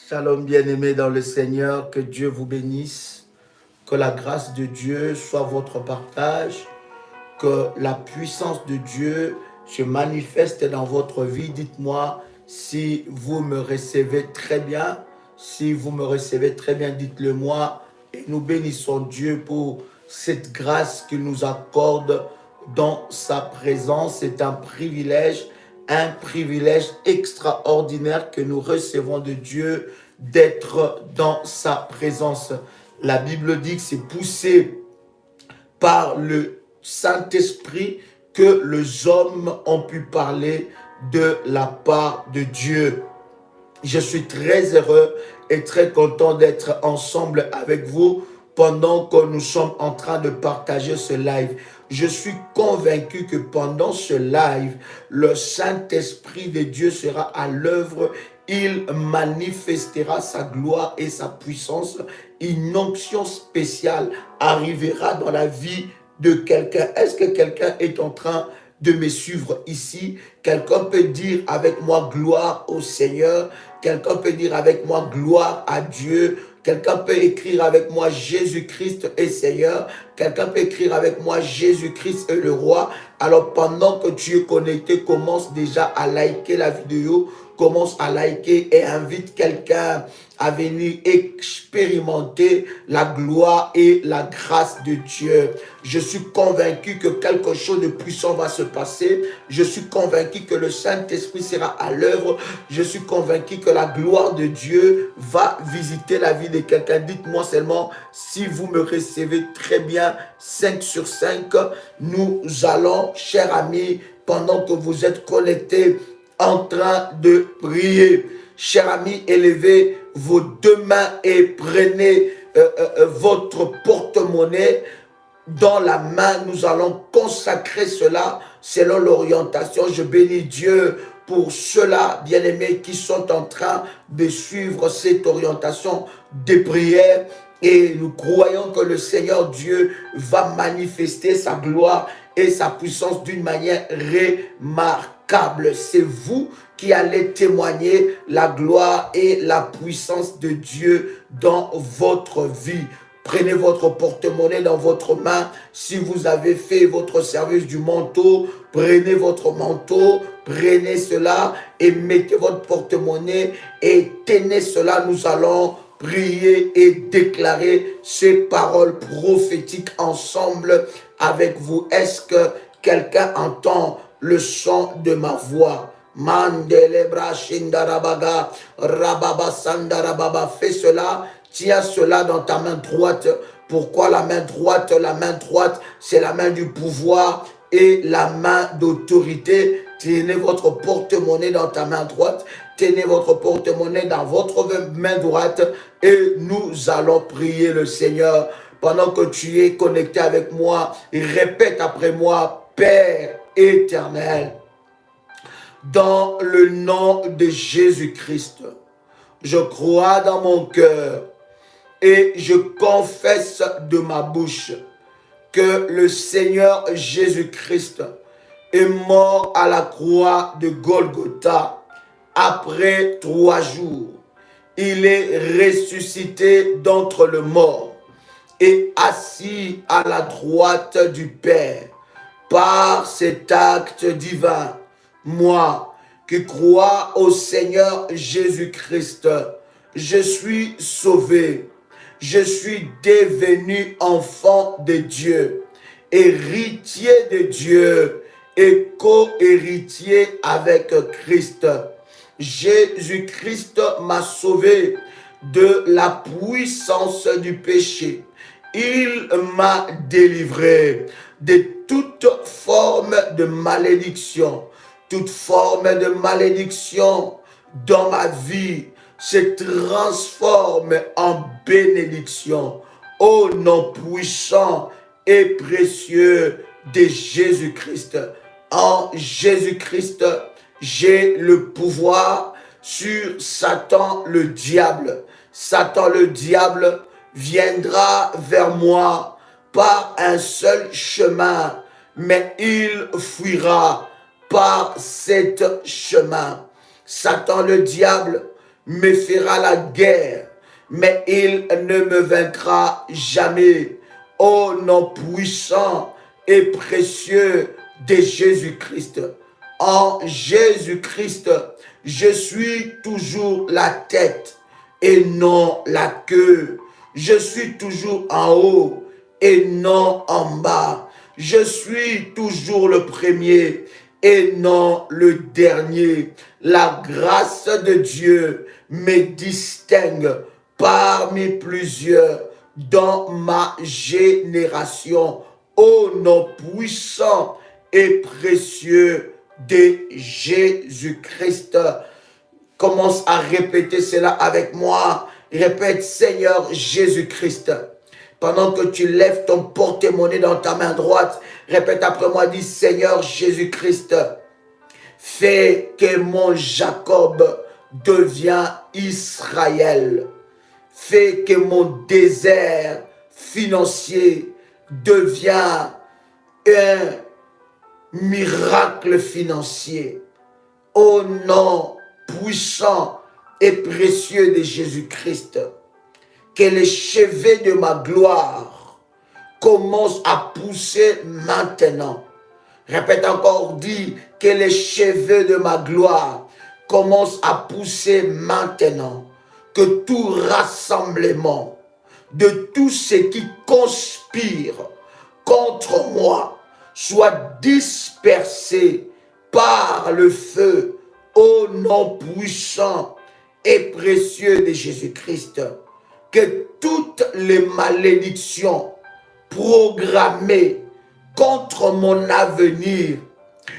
Shalom bien-aimés dans le Seigneur, que Dieu vous bénisse, que la grâce de Dieu soit votre partage, que la puissance de Dieu se manifeste dans votre vie. Dites-moi si vous me recevez très bien. Si vous me recevez très bien, dites-le moi. Et nous bénissons Dieu pour cette grâce qu'il nous accorde dans sa présence. C'est un privilège extraordinaire que nous recevons de Dieu d'être dans sa présence. La Bible dit que c'est poussé par le Saint-Esprit que les hommes ont pu parler de la part de Dieu. Je suis très heureux et très content d'être ensemble avec vous pendant que nous sommes en train de partager ce live. Je suis convaincu que pendant ce live, le Saint-Esprit de Dieu sera à l'œuvre. Il manifestera sa gloire et sa puissance. Une onction spéciale arrivera dans la vie de quelqu'un. Est-ce que quelqu'un est en train de me suivre ici? Quelqu'un peut dire avec moi gloire au Seigneur. Quelqu'un peut dire avec moi gloire à Dieu. Quelqu'un peut écrire avec moi Jésus-Christ est Seigneur. Quelqu'un peut écrire avec moi Jésus-Christ est le roi. Alors pendant que tu es connecté, commence déjà à liker la vidéo. Commence à liker et invite quelqu'un à venir expérimenter la gloire et la grâce de Dieu. Je suis convaincu que quelque chose de puissant va se passer. Je suis convaincu que le Saint-Esprit sera à l'œuvre. Je suis convaincu que la gloire de Dieu va visiter la vie de quelqu'un. Dites-moi seulement si vous me recevez très bien, 5 sur 5. Nous allons, chers amis, pendant que vous êtes connectés, en train de prier. Chers amis, élevez vos deux mains et prenez votre porte-monnaie dans la main. Nous allons consacrer cela selon l'orientation. Je bénis Dieu pour ceux-là, bien-aimés, qui sont en train de suivre cette orientation de prière. Et nous croyons que le Seigneur Dieu va manifester sa gloire et sa puissance d'une manière remarquable. C'est vous qui allez témoigner la gloire et la puissance de Dieu dans votre vie. Prenez votre porte-monnaie dans votre main. Si vous avez fait votre service du manteau, prenez votre manteau, prenez cela et mettez votre porte-monnaie et tenez cela. Nous allons prier et déclarer ces paroles prophétiques ensemble avec vous. Est-ce que quelqu'un entend le son de ma voix? Mandelebra Shindarabaga Rababa Sandarababa. Fais cela, tiens cela dans ta main droite. Pourquoi la main droite? La main droite, c'est la main du pouvoir et la main d'autorité. Tenez votre porte-monnaie dans ta main droite. Tenez votre porte-monnaie dans votre main droite et nous allons prier le Seigneur. Pendant que tu es connecté avec moi, répète après moi: Père éternel, dans le nom de Jésus-Christ, je crois dans mon cœur et je confesse de ma bouche que le Seigneur Jésus-Christ est mort à la croix de Golgotha. Après 3 jours, il est ressuscité d'entre les morts et assis à la droite du Père. Par cet acte divin, moi qui crois au Seigneur Jésus-Christ, je suis sauvé. Je suis devenu enfant de Dieu, héritier de Dieu et co-héritier avec Christ. Jésus-Christ m'a sauvé de la puissance du péché. Il m'a délivré de toute forme de malédiction. Toute forme de malédiction dans ma vie se transforme en bénédiction. Au nom puissant et précieux de Jésus-Christ. En Jésus-Christ, j'ai le pouvoir sur Satan le diable. Satan le diable viendra vers moi par un seul chemin, mais il fuira par cet chemin. Satan le diable me fera la guerre, mais il ne me vaincra jamais. Au nom puissant et précieux de Jésus-Christ. En Jésus-Christ, je suis toujours la tête et non la queue. Je suis toujours en haut et non en bas. Je suis toujours le premier et non le dernier. La grâce de Dieu me distingue parmi plusieurs dans ma génération. Au nom puissant et précieux de Jésus-Christ. Commence à répéter cela avec moi. Répète, Seigneur Jésus-Christ. Pendant que tu lèves ton porte-monnaie dans ta main droite, répète après moi, dis, Seigneur Jésus-Christ, fais que mon Jacob devienne Israël. Fais que mon désert financier devienne un miracle financier. Au nom puissant et précieux de Jésus-Christ, que les cheveux de ma gloire commencent à pousser maintenant. Répète encore, dis que les cheveux de ma gloire commencent à pousser maintenant. Que tout rassemblement de tout ce qui conspire contre moi soit dispersé par le feu au nom puissant et précieux de Jésus-Christ. Que toutes les malédictions programmées contre mon avenir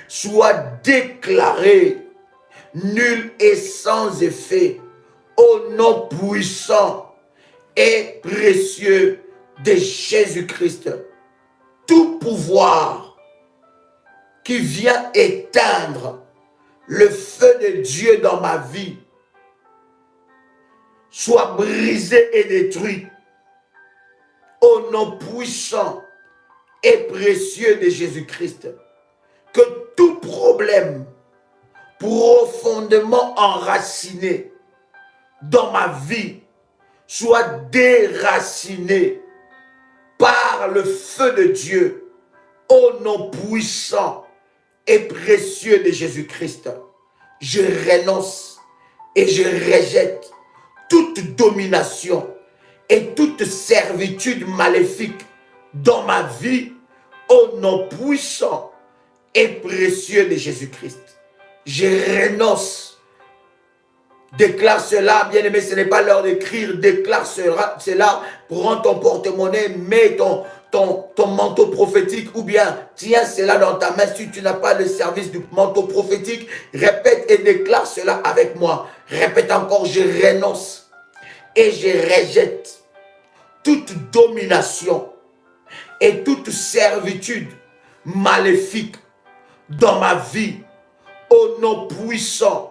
soient déclarées nulles et sans effet au nom puissant et précieux de Jésus-Christ. Tout pouvoir qui vient éteindre le feu de Dieu dans ma vie soit brisé et détruit au nom puissant et précieux de Jésus-Christ. Que tout problème profondément enraciné dans ma vie soit déraciné par le feu de Dieu au nom puissant et précieux de Jésus-Christ. Je renonce et je rejette toute domination et toute servitude maléfique dans ma vie au nom puissant et précieux de Jésus-Christ. Je renonce. Déclare cela, bien-aimé, ce n'est pas l'heure d'écrire. Déclare cela, prends ton porte-monnaie, mets ton manteau prophétique ou bien tiens cela dans ta main. Si tu n'as pas le service du manteau prophétique, répète et déclare cela avec moi. Répète encore, je renonce et je rejette toute domination et toute servitude maléfique dans ma vie au nom puissant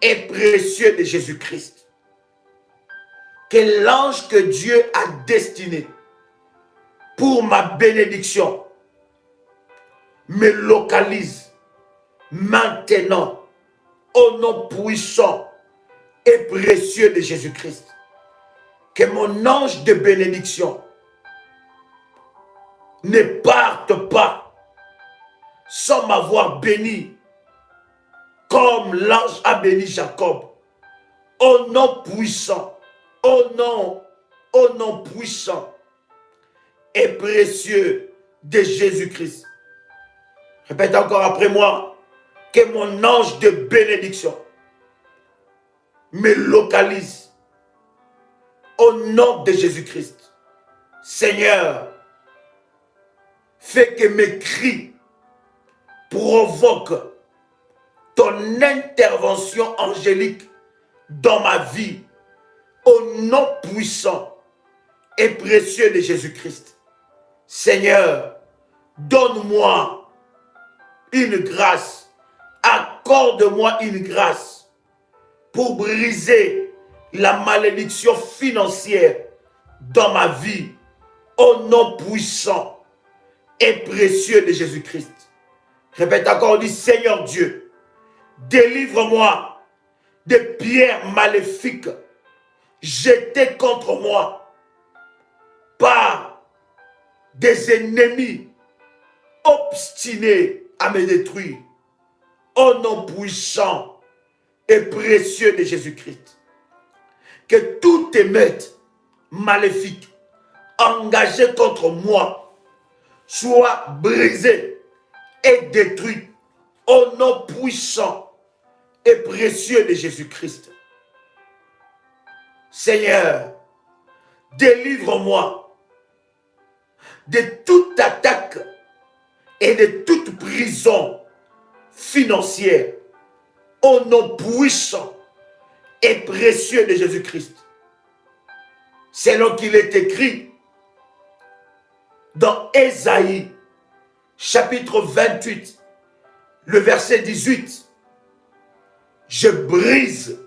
et précieux de Jésus-Christ. Que l'ange que Dieu a destiné pour ma bénédiction me localise maintenant au nom puissant et précieux de Jésus-Christ. Que mon ange de bénédiction ne parte pas sans m'avoir béni comme l'ange a béni Jacob. Au nom puissant, au nom puissant et précieux de Jésus-Christ. Répète encore après moi, que mon ange de bénédiction me localise au nom de Jésus-Christ. Seigneur, fais que mes cris provoquent ton intervention angélique dans ma vie au nom puissant et précieux de Jésus-Christ. Seigneur, donne-moi une grâce, accorde-moi une grâce pour briser la malédiction financière dans ma vie au nom puissant et précieux de Jésus-Christ. Répète encore, dis Seigneur Dieu, délivre-moi des pierres maléfiques jetées contre moi par des ennemis obstinés à me détruire. Au nom puissant et précieux de Jésus-Christ, que toute émeute maléfique engagée contre moi soit brisée et détruite au nom puissant et précieux de Jésus-Christ. Seigneur, délivre-moi de toute attaque et de toute prison financière au nom puissant et précieux de Jésus-Christ. Selon qu'il est écrit dans Ésaïe, chapitre 28, le verset 18. Je brise,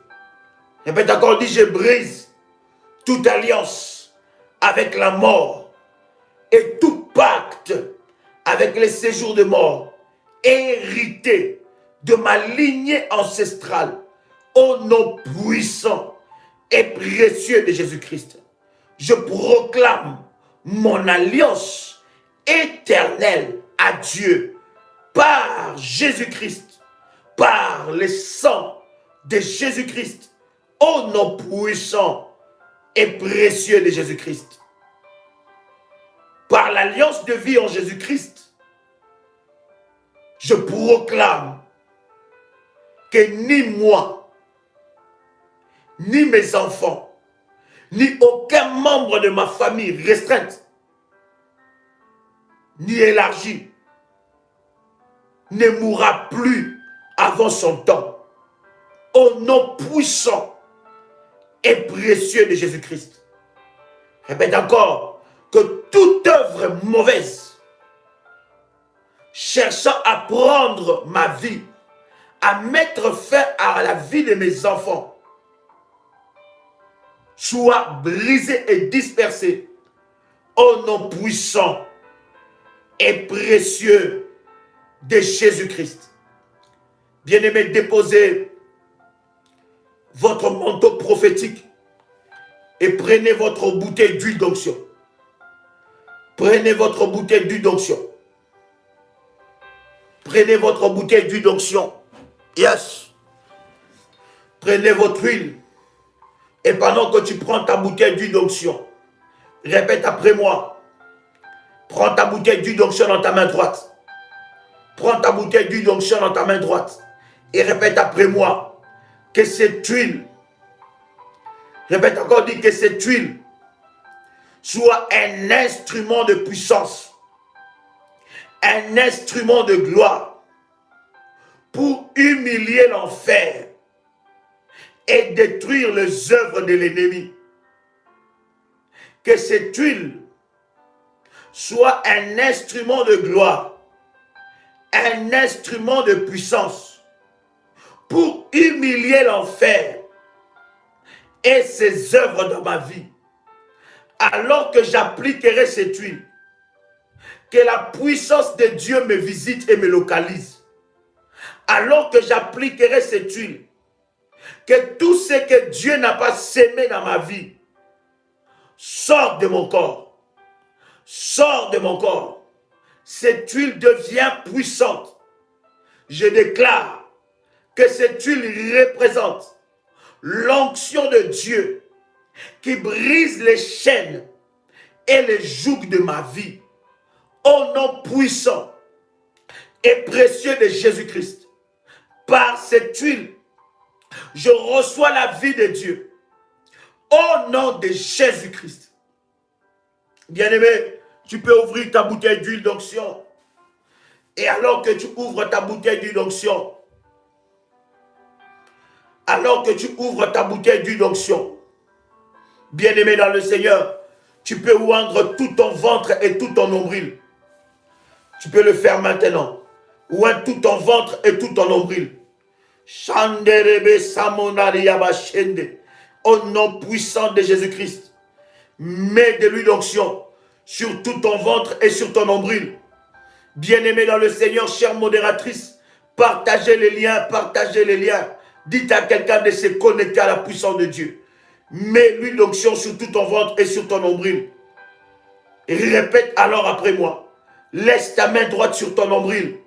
répète encore, dit je brise toute alliance avec la mort et tout pacte avec les séjours de mort hérité de ma lignée ancestrale au nom puissant et précieux de Jésus-Christ. Je proclame mon alliance éternelle à Dieu par Jésus-Christ, par le sang de Jésus-Christ, au nom puissant et précieux de Jésus-Christ. Par l'alliance de vie en Jésus-Christ, je proclame que ni moi, ni mes enfants, ni aucun membre de ma famille restreinte, ni élargie, ne mourra plus avant son temps. Au nom puissant et précieux de Jésus-Christ. Répète encore, que toute œuvre mauvaise cherchant à prendre ma vie, à mettre fin à la vie de mes enfants, soit brisée et dispersée au nom puissant et précieux de Jésus-Christ. Bien-aimés, déposez votre manteau prophétique et prenez votre bouteille d'huile d'onction. Prenez votre bouteille d'huile d'onction. Prenez votre bouteille d'huile d'onction. Yes. Prenez votre huile. Et pendant que tu prends ta bouteille d'huile d'onction, répète après moi. Prends ta bouteille d'huile d'onction dans ta main droite. Prends ta bouteille d'huile d'onction dans ta main droite. Et répète après moi. Que cette huile, répète encore, dis que cette huile soit un instrument de puissance, un instrument de gloire pour humilier l'enfer et détruire les œuvres de l'ennemi. Que cette huile soit un instrument de gloire, un instrument de puissance pour humilier l'enfer et ses œuvres dans ma vie. Alors que j'appliquerai cette huile, que la puissance de Dieu me visite et me localise. Alors que j'appliquerai cette huile, que tout ce que Dieu n'a pas sémé dans ma vie sort de mon corps. Sort de mon corps. Cette huile devient puissante. Je déclare que cette huile représente l'onction de Dieu qui brise les chaînes et les jougs de ma vie. Au nom puissant et précieux de Jésus-Christ, par cette huile, je reçois la vie de Dieu. Au nom de Jésus-Christ. Bien-aimé, tu peux ouvrir ta bouteille d'huile d'onction. Et alors que tu ouvres ta bouteille d'huile d'onction, bien-aimé dans le Seigneur, tu peux oindre tout ton ventre et tout ton nombril. Tu peux le faire maintenant. Oindre tout ton ventre et tout ton nombril. Au nom puissant de Jésus-Christ, mets de l'huile d'onction sur tout ton ventre et sur ton nombril. Bien-aimé dans le Seigneur, chère modératrice, partagez les liens, Dites à quelqu'un de se connecter à la puissance de Dieu. Mets l'huile d'onction sur tout ton ventre et sur ton nombril. Et répète alors après moi. Laisse ta main droite sur ton nombril.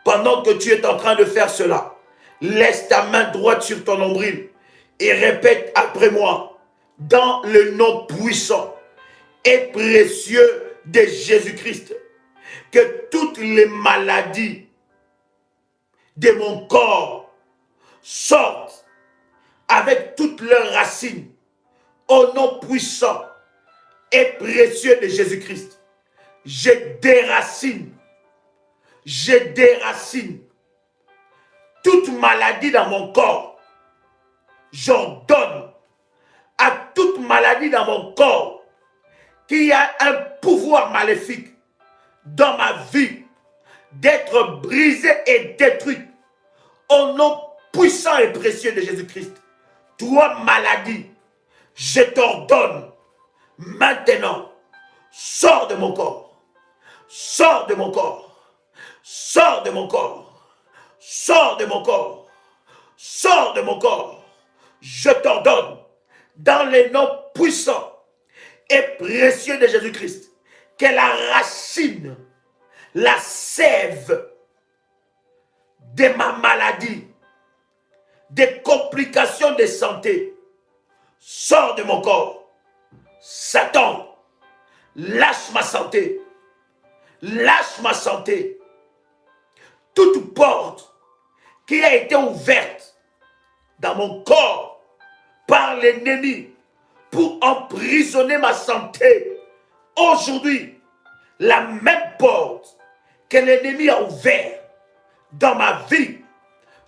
Pendant que tu es en train de faire cela, laisse ta main droite sur ton nombril. Et répète après moi. Dans le nom puissant et précieux de Jésus-Christ, que toutes les maladies de mon corps sortent avec toutes leurs racines au nom puissant et précieux de Jésus-Christ. Je déracine toute maladie dans mon corps. J'ordonne à toute maladie dans mon corps qu'il y a un pouvoir maléfique dans ma vie d'être brisée et détruite au nom puissant et précieux de Jésus-Christ. Toi, maladie, je t'ordonne maintenant, sors de mon corps, sors de mon corps, sors de mon corps, sors de mon corps, sors de mon corps. Je t'ordonne, dans les noms puissants et précieux de Jésus-Christ, que la racine, la sève de ma maladie, des complications de santé, sort de mon corps. Satan, lâche ma santé. Lâche ma santé. Toute porte qui a été ouverte dans mon corps par l'ennemi pour emprisonner ma santé, aujourd'hui, la même porte que l'ennemi a ouverte dans ma vie,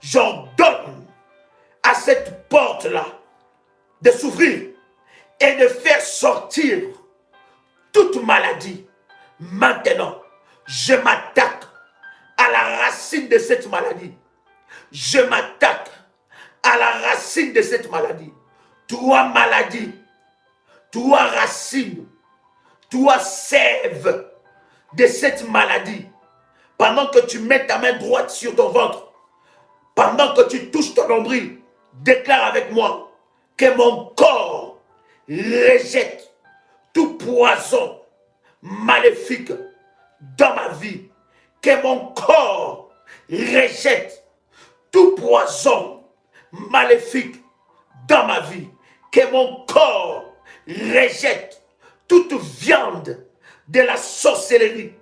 j'ordonne à cette porte-là de s'ouvrir et de faire sortir toute maladie. Maintenant, je m'attaque à la racine de cette maladie. Je m'attaque à la racine de cette maladie. Toi, maladie, toi, racine, toi, sève de cette maladie. Pendant que tu mets ta main droite sur ton ventre, pendant que tu touches ton nombril, déclare avec moi que mon corps rejette tout poison maléfique dans ma vie. Que mon corps rejette tout poison maléfique dans ma vie. Que mon corps rejette toute viande de la sorcellerie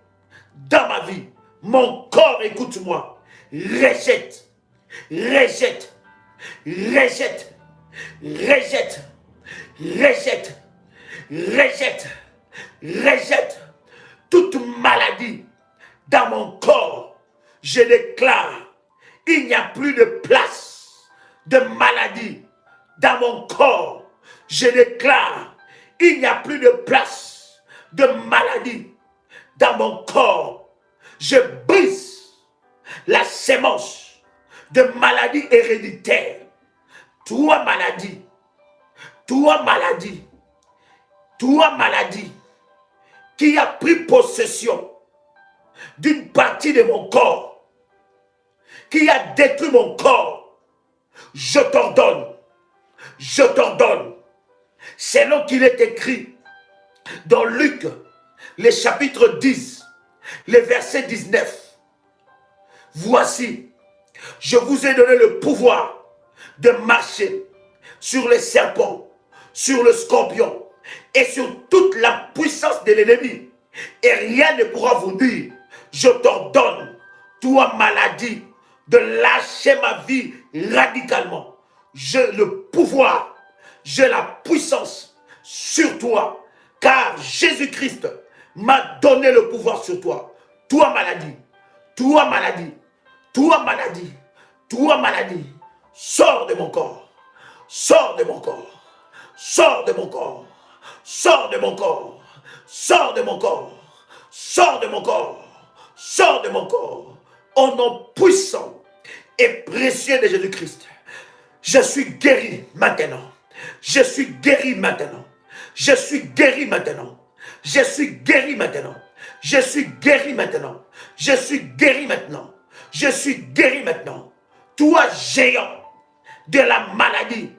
dans ma vie. Mon corps, écoute-moi, rejette, rejette, rejette, rejette, rejette, rejette, rejette toute maladie dans mon corps. Je déclare, il n'y a plus de place de maladie dans mon corps. Je déclare, il n'y a plus de place de maladie dans mon corps. Je brise la sémence de maladie héréditaire. Toi, maladie, toi, maladie, toi, maladie, qui a pris possession d'une partie de mon corps, qui a détruit mon corps, je t'ordonne, selon qu'il est écrit dans Luc, le chapitre 10, le verset 19. Voici, je vous ai donné le pouvoir de marcher sur les serpents, sur le scorpion et sur toute la puissance de l'ennemi. Et rien ne pourra vous nuire. Je t'ordonne, toi maladie, de lâcher ma vie radicalement. J'ai le pouvoir, j'ai la puissance sur toi, car Jésus-Christ m'a donné le pouvoir sur toi. Toi maladie, toi maladie, toi maladie, toi maladie, sors de mon corps, sors de mon corps, sors de mon corps, sors de mon corps, sors de mon corps, sors de mon corps, sors de mon corps, au nom puissant et précieux de Jésus-Christ. Je suis guéri maintenant. Je suis guéri maintenant. Je suis guéri maintenant. Je suis guéri maintenant. Je suis guéri maintenant. Je suis guéri maintenant. Je suis guéri maintenant. Toi, géant, de la maladie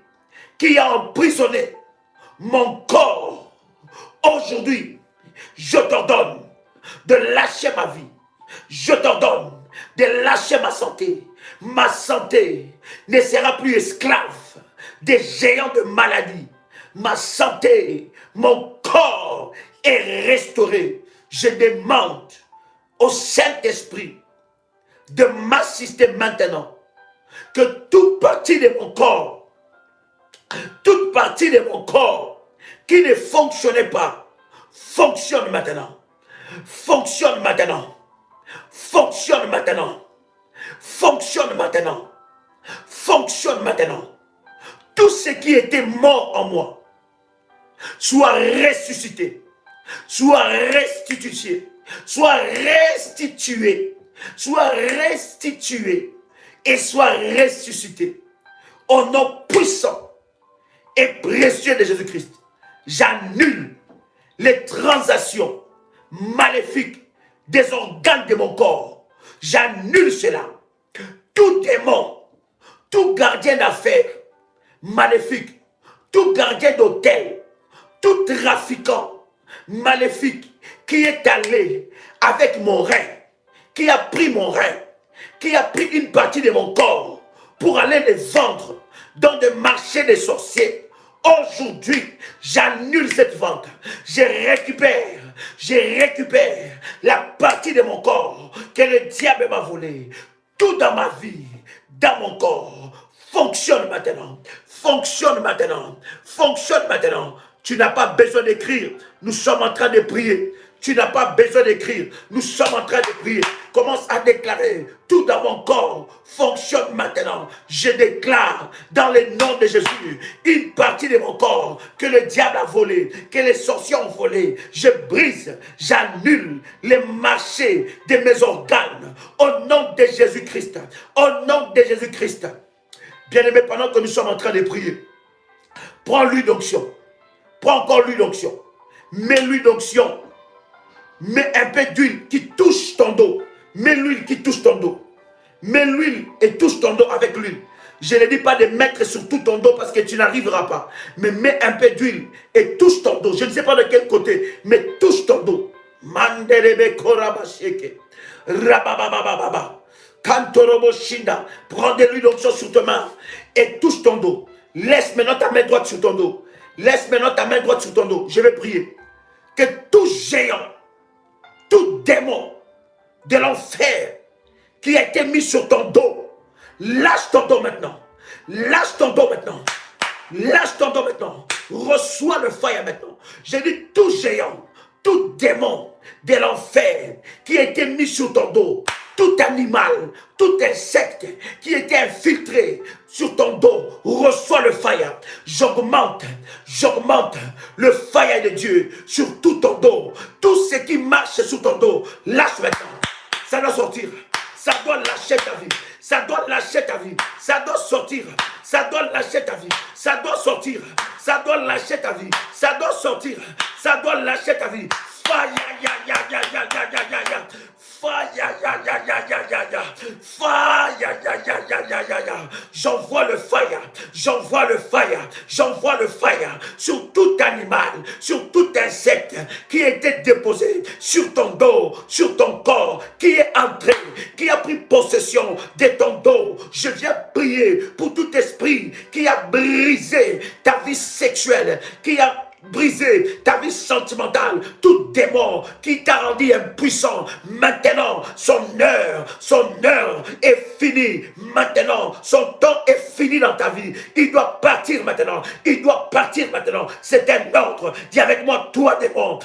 qui a emprisonné mon corps, aujourd'hui, je t'ordonne de lâcher ma vie. Je t'ordonne de lâcher ma santé. Ma santé ne sera plus esclave des géants de maladie. Ma santé, mon corps est restauré. Je demande au Saint-Esprit de m'assister maintenant. Que toute partie de mon corps, toute partie de mon corps qui ne fonctionnait pas, fonctionne maintenant. Fonctionne maintenant. Fonctionne maintenant. Fonctionne maintenant. Fonctionne maintenant. Tout ce qui était mort en moi soit ressuscité, soit restitué, soit restitué, soit restitué et soit ressuscité. Au nom puissant et précieux de Jésus-Christ, j'annule les transactions maléfiques des organes de mon corps. J'annule cela. Tout démon, tout gardien d'affaires maléfique, tout gardien d'hôtel, tout trafiquant maléfique qui est allé avec mon rein, qui a pris mon rein, qui a pris une partie de mon corps pour aller les vendre dans des marchés des sorciers. Aujourd'hui, j'annule cette vente. Je récupère la partie de mon corps que le diable m'a volée. Tout dans ma vie, dans mon corps, fonctionne maintenant. Fonctionne maintenant. Fonctionne maintenant. Tu n'as pas besoin d'écrire. Nous sommes en train de prier. Tu n'as pas besoin d'écrire. Nous sommes en train de prier. Commence à déclarer. Tout dans mon corps fonctionne maintenant. Je déclare dans le nom de Jésus une partie de mon corps que le diable a volé, que les sorciers ont volé. Je brise, j'annule les marchés de mes organes au nom de Jésus-Christ. Au nom de Jésus-Christ. Bien-aimé, pendant que nous sommes en train de prier, prends l'huile d'onction. Prends encore l'huile d'onction. Mets l'huile d'onction. Mets un peu d'huile qui touche ton dos. Mets l'huile qui touche ton dos. Mets l'huile et touche ton dos avec l'huile. Je ne dis pas de mettre sur tout ton dos parce que tu n'arriveras pas. Mais mets un peu d'huile et touche ton dos. Je ne sais pas de quel côté, mais touche ton dos. Manderebe korabasheke. Rabababababa. Kantorobo shinda. Prends de l'huile d'onction sur ta main et touche ton dos. Laisse maintenant ta main droite sur ton dos. Laisse maintenant ta main droite sur ton dos. Je vais prier. Que tout géant, tout démon de l'enfer qui a été mis sur ton dos, lâche ton dos maintenant. Lâche ton dos maintenant. Lâche ton dos maintenant. Reçois le feu maintenant. Je dis tout géant, tout démon de l'enfer qui a été mis sur ton dos, tout animal, tout insecte qui était infiltré sur ton dos, reçois le feu. J'augmente le feu de Dieu sur tout ton dos. Tout ce qui marche sur ton dos, lâche maintenant. Ça doit sortir. Ça doit lâcher ta vie. Ça doit lâcher ta vie. Ça doit sortir. Ça doit lâcher ta vie. Ça doit sortir. Ça doit lâcher ta vie. Ça doit sortir. Ça doit lâcher ta vie. Fire, ya, ya, ya, ya, ya, ya, ya, ya. Fire, ya, ya, ya, ya, ya, ya. Fire, ya, ya, ya, ya, ya, ya, ya. J'envoie le fire. J'envoie le fire. J'envoie le fire sur tout animal, sur tout insecte qui était déposé sur ton dos, sur ton corps, qui est entré, qui a pris possession de ton dos. Je viens prier pour tout esprit qui a brisé ta vie sexuelle, qui a brisé ta vie sentimentale, tout démon qui t'a rendu impuissant. Maintenant, son heure est finie. Maintenant, son temps est fini dans ta vie. Il doit partir maintenant. Il doit partir maintenant. C'est un ordre. Dis avec moi, toi démon,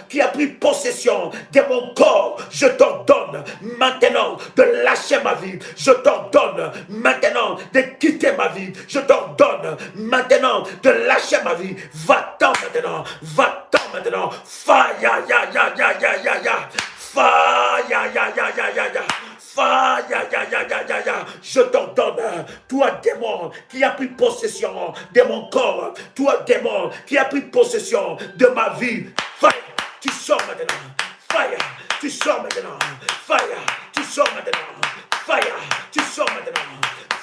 qui a pris possession de mon corps, je t'ordonne maintenant de lâcher ma vie. Je t'ordonne maintenant de quitter ma vie. Je t'ordonne maintenant de lâcher ma vie. Va-t'en maintenant. Va-t'en maintenant. Fa ya ya ya ya ya ya ya. Fa ya ya ya ya ya ya. Fa ya ya ya ya ya ya. Je t'ordonne, toi démon qui a pris possession de mon corps, toi démon qui a pris possession de ma vie. Fire, tu sors maintenant. Fire, tu sors maintenant. Fire, tu sors maintenant. Fire, tu sors maintenant.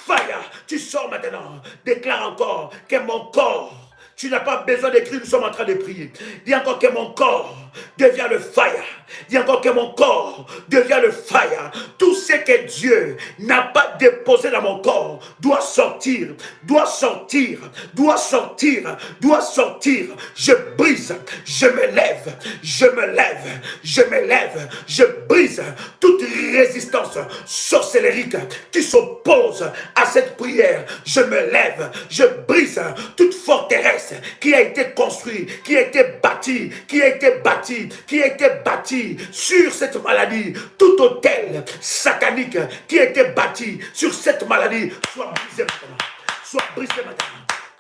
Fire, tu sors maintenant. Déclare encore que mon corps, tu n'as pas besoin d'écrire, nous sommes en train de prier. Dis encore que mon corps devient le fire. Dis encore que mon corps devient le fire. Tout ce que Dieu n'a pas déposé dans mon corps doit sortir, doit sortir, doit sortir, doit sortir. Je brise, je me lève, je me lève, je me lève, je brise toute résistance sorcellérique qui s'oppose à cette prière. Je me lève, je brise toute forteresse qui a été construit, qui a été bâti, qui a été bâti, qui a été bâti sur cette maladie. Tout hôtel satanique qui a été bâti sur cette maladie soit brisé maintenant. Soit brisé maintenant.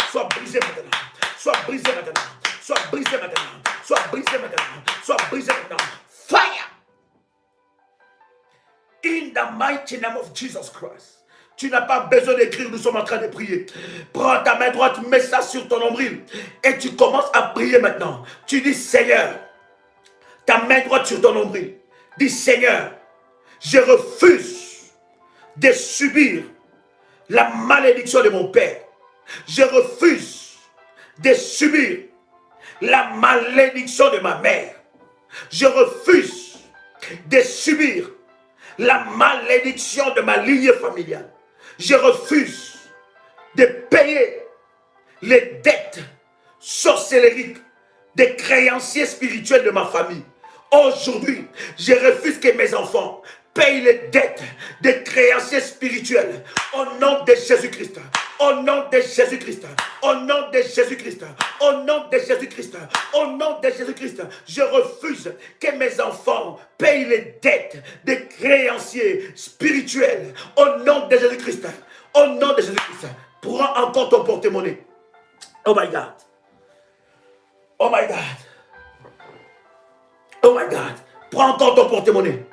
Soit brisé maintenant. Soit brisé maintenant. Soit brisé maintenant. Soit brisé maintenant. Soit brisé maintenant. Fire! In the mighty name of Jesus Christ. Tu n'as pas besoin d'écrire, nous sommes en train de prier. Prends ta main droite, mets ça sur ton nombril. Et tu commences à prier maintenant. Tu dis, Seigneur, ta main droite sur ton nombril. Dis, Seigneur, je refuse de subir la malédiction de mon père. Je refuse de subir la malédiction de ma mère. Je refuse de subir la malédiction de ma lignée familiale. Je refuse de payer les dettes sorcellériques des créanciers spirituels de ma famille. Aujourd'hui, je refuse que mes enfants payent les dettes des créanciers spirituels au nom de Jésus-Christ. Au nom de Jésus-Christ, au nom de Jésus-Christ, au nom de Jésus-Christ, au nom de Jésus-Christ, je refuse que mes enfants payent les dettes des créanciers spirituels. Au nom de Jésus-Christ, au nom de Jésus-Christ, prends encore ton porte-monnaie. Oh my God. Oh my God. Oh my God. Prends encore ton porte-monnaie.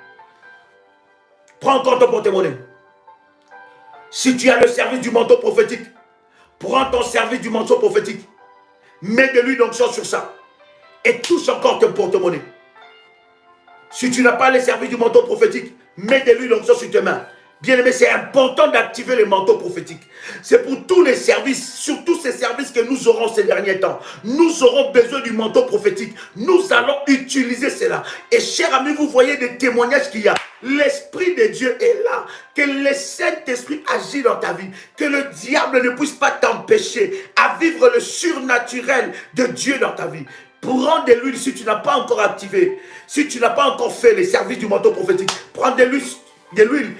Prends encore ton porte-monnaie. Si tu as le service du manteau prophétique, prends ton service du manteau prophétique. Mets de l'huile d'onction sur ça. Et touche encore ton porte-monnaie. Si tu n'as pas le service du manteau prophétique, mets de l'huile d'onction sur tes mains. Bien aimé, c'est important d'activer le manteau prophétique. C'est pour tous les services, surtout ces services que nous aurons ces derniers temps. Nous aurons besoin du manteau prophétique. Nous allons utiliser cela. Et chers amis, vous voyez des témoignages qu'il y a. L'Esprit de Dieu est là. Que le Saint-Esprit agit dans ta vie. Que le diable ne puisse pas t'empêcher à vivre le surnaturel de Dieu dans ta vie. Prends de l'huile si tu n'as pas encore activé. Si tu n'as pas encore fait les services du manteau prophétique. Prends de l'huile.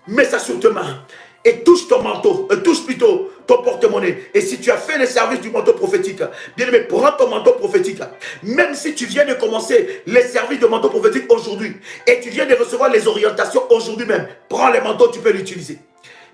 Mets ça sur tes mains et touche ton manteau, touche plutôt ton porte-monnaie. Et si tu as fait le service du manteau prophétique, bien aimé, prends ton manteau prophétique. Même si tu viens de commencer les services de manteau prophétique aujourd'hui et tu viens de recevoir les orientations aujourd'hui même, prends le manteau, tu peux l'utiliser.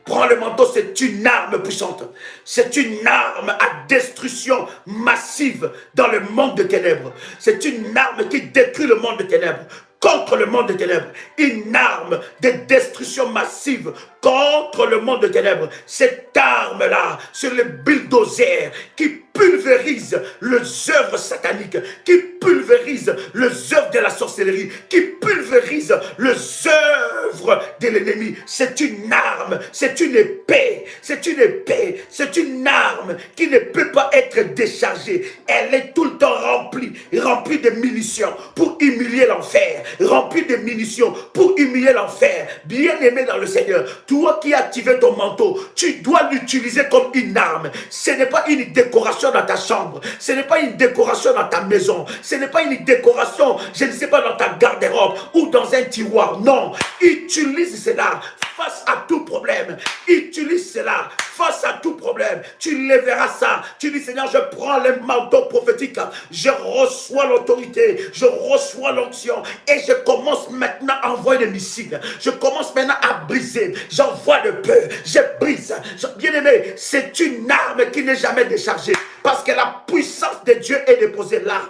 Prends le manteau, c'est une arme puissante. C'est une arme à destruction massive dans le monde de ténèbres. C'est une arme qui détruit le monde de ténèbres. Contre le monde des ténèbres, une arme de destruction massive contre le monde des ténèbres. Cette arme-là, c'est le bulldozer qui pulvérise les œuvres sataniques, qui pulvérise les œuvres de la sorcellerie, qui pulvérise les œuvres de l'ennemi. C'est une arme, c'est une épée, c'est une épée, c'est une arme qui ne peut pas être déchargée. Elle est tout le temps remplie de munitions pour humilier l'enfer, remplie de munitions pour humilier l'enfer. Bien-aimé dans le Seigneur, toi qui as activé ton manteau, tu dois l'utiliser comme une arme. Ce n'est pas une décoration dans ta chambre, ce n'est pas une décoration dans ta maison, ce n'est pas une décoration, je ne sais pas, dans ta garde-robe ou dans un tiroir. Non, utilise cela face à tout problème. Utilise cela face à tout problème. Tu lèveras ça. Tu dis, Seigneur, je prends le manteau prophétique. Je reçois l'autorité. Je reçois l'onction. Et je commence maintenant à envoyer des missiles. Je commence maintenant à briser. J'envoie le peu. Je brise. Bien aimé, c'est une arme qui n'est jamais déchargée. Parce que la puissance de Dieu est déposée là.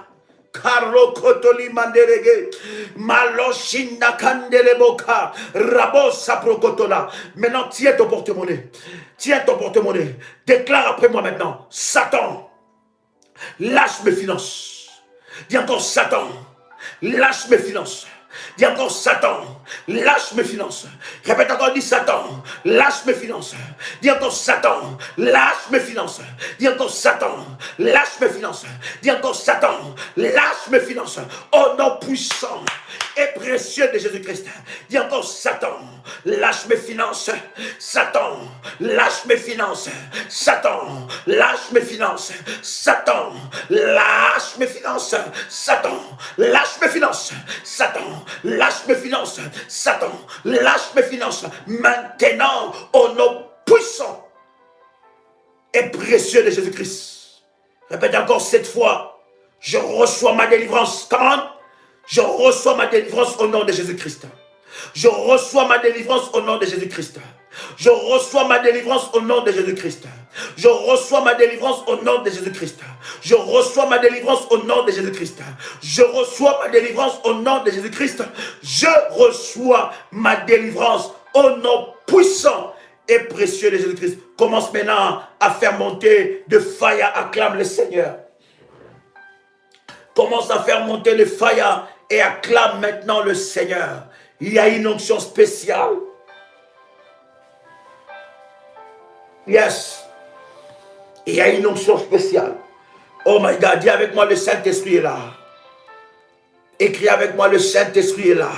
Carlo Kotoli Manderege, Maloshina Kandeleboka, Rabosa Prokotola. Maintenant, tiens ton porte-monnaie. Tiens ton porte-monnaie. Déclare après moi maintenant. Satan, lâche mes finances. Dis encore, Satan, lâche mes finances. Dis encore Satan, lâche mes finances. Répète encore, dis Satan, lâche mes finances. Dis encore Satan, lâche mes finances. Dis encore Satan, lâche mes finances. Dis encore Satan, lâche mes finances. Au nom puissant et précieux de Jésus-Christ. Dis encore Satan, lâche mes finances. Satan, lâche mes finances. Satan, lâche mes finances. Satan, lâche mes finances. Satan, lâche mes finances. Satan, lâche mes finances. Satan, lâche mes finances. Maintenant, au nom puissant et précieux de Jésus-Christ. Répète encore cette fois. Je reçois ma délivrance. Comment? Je reçois ma délivrance au nom de Jésus-Christ. Je reçois ma délivrance au nom de Jésus-Christ. Je reçois ma délivrance au nom de Jésus-Christ. Je reçois ma délivrance au nom de Jésus-Christ. Je reçois ma délivrance au nom de Jésus-Christ. Je reçois ma délivrance au nom de Jésus-Christ. Je reçois ma délivrance au nom puissant et précieux de Jésus-Christ. Commence maintenant à faire monter de fire, acclame le Seigneur. Commence à faire monter le fire et acclame maintenant le Seigneur. Il y a une onction spéciale. Yes. Il y a une onction spéciale. Oh my God, dis avec moi, le Saint-Esprit est là. Écris avec moi, le Saint-Esprit est là.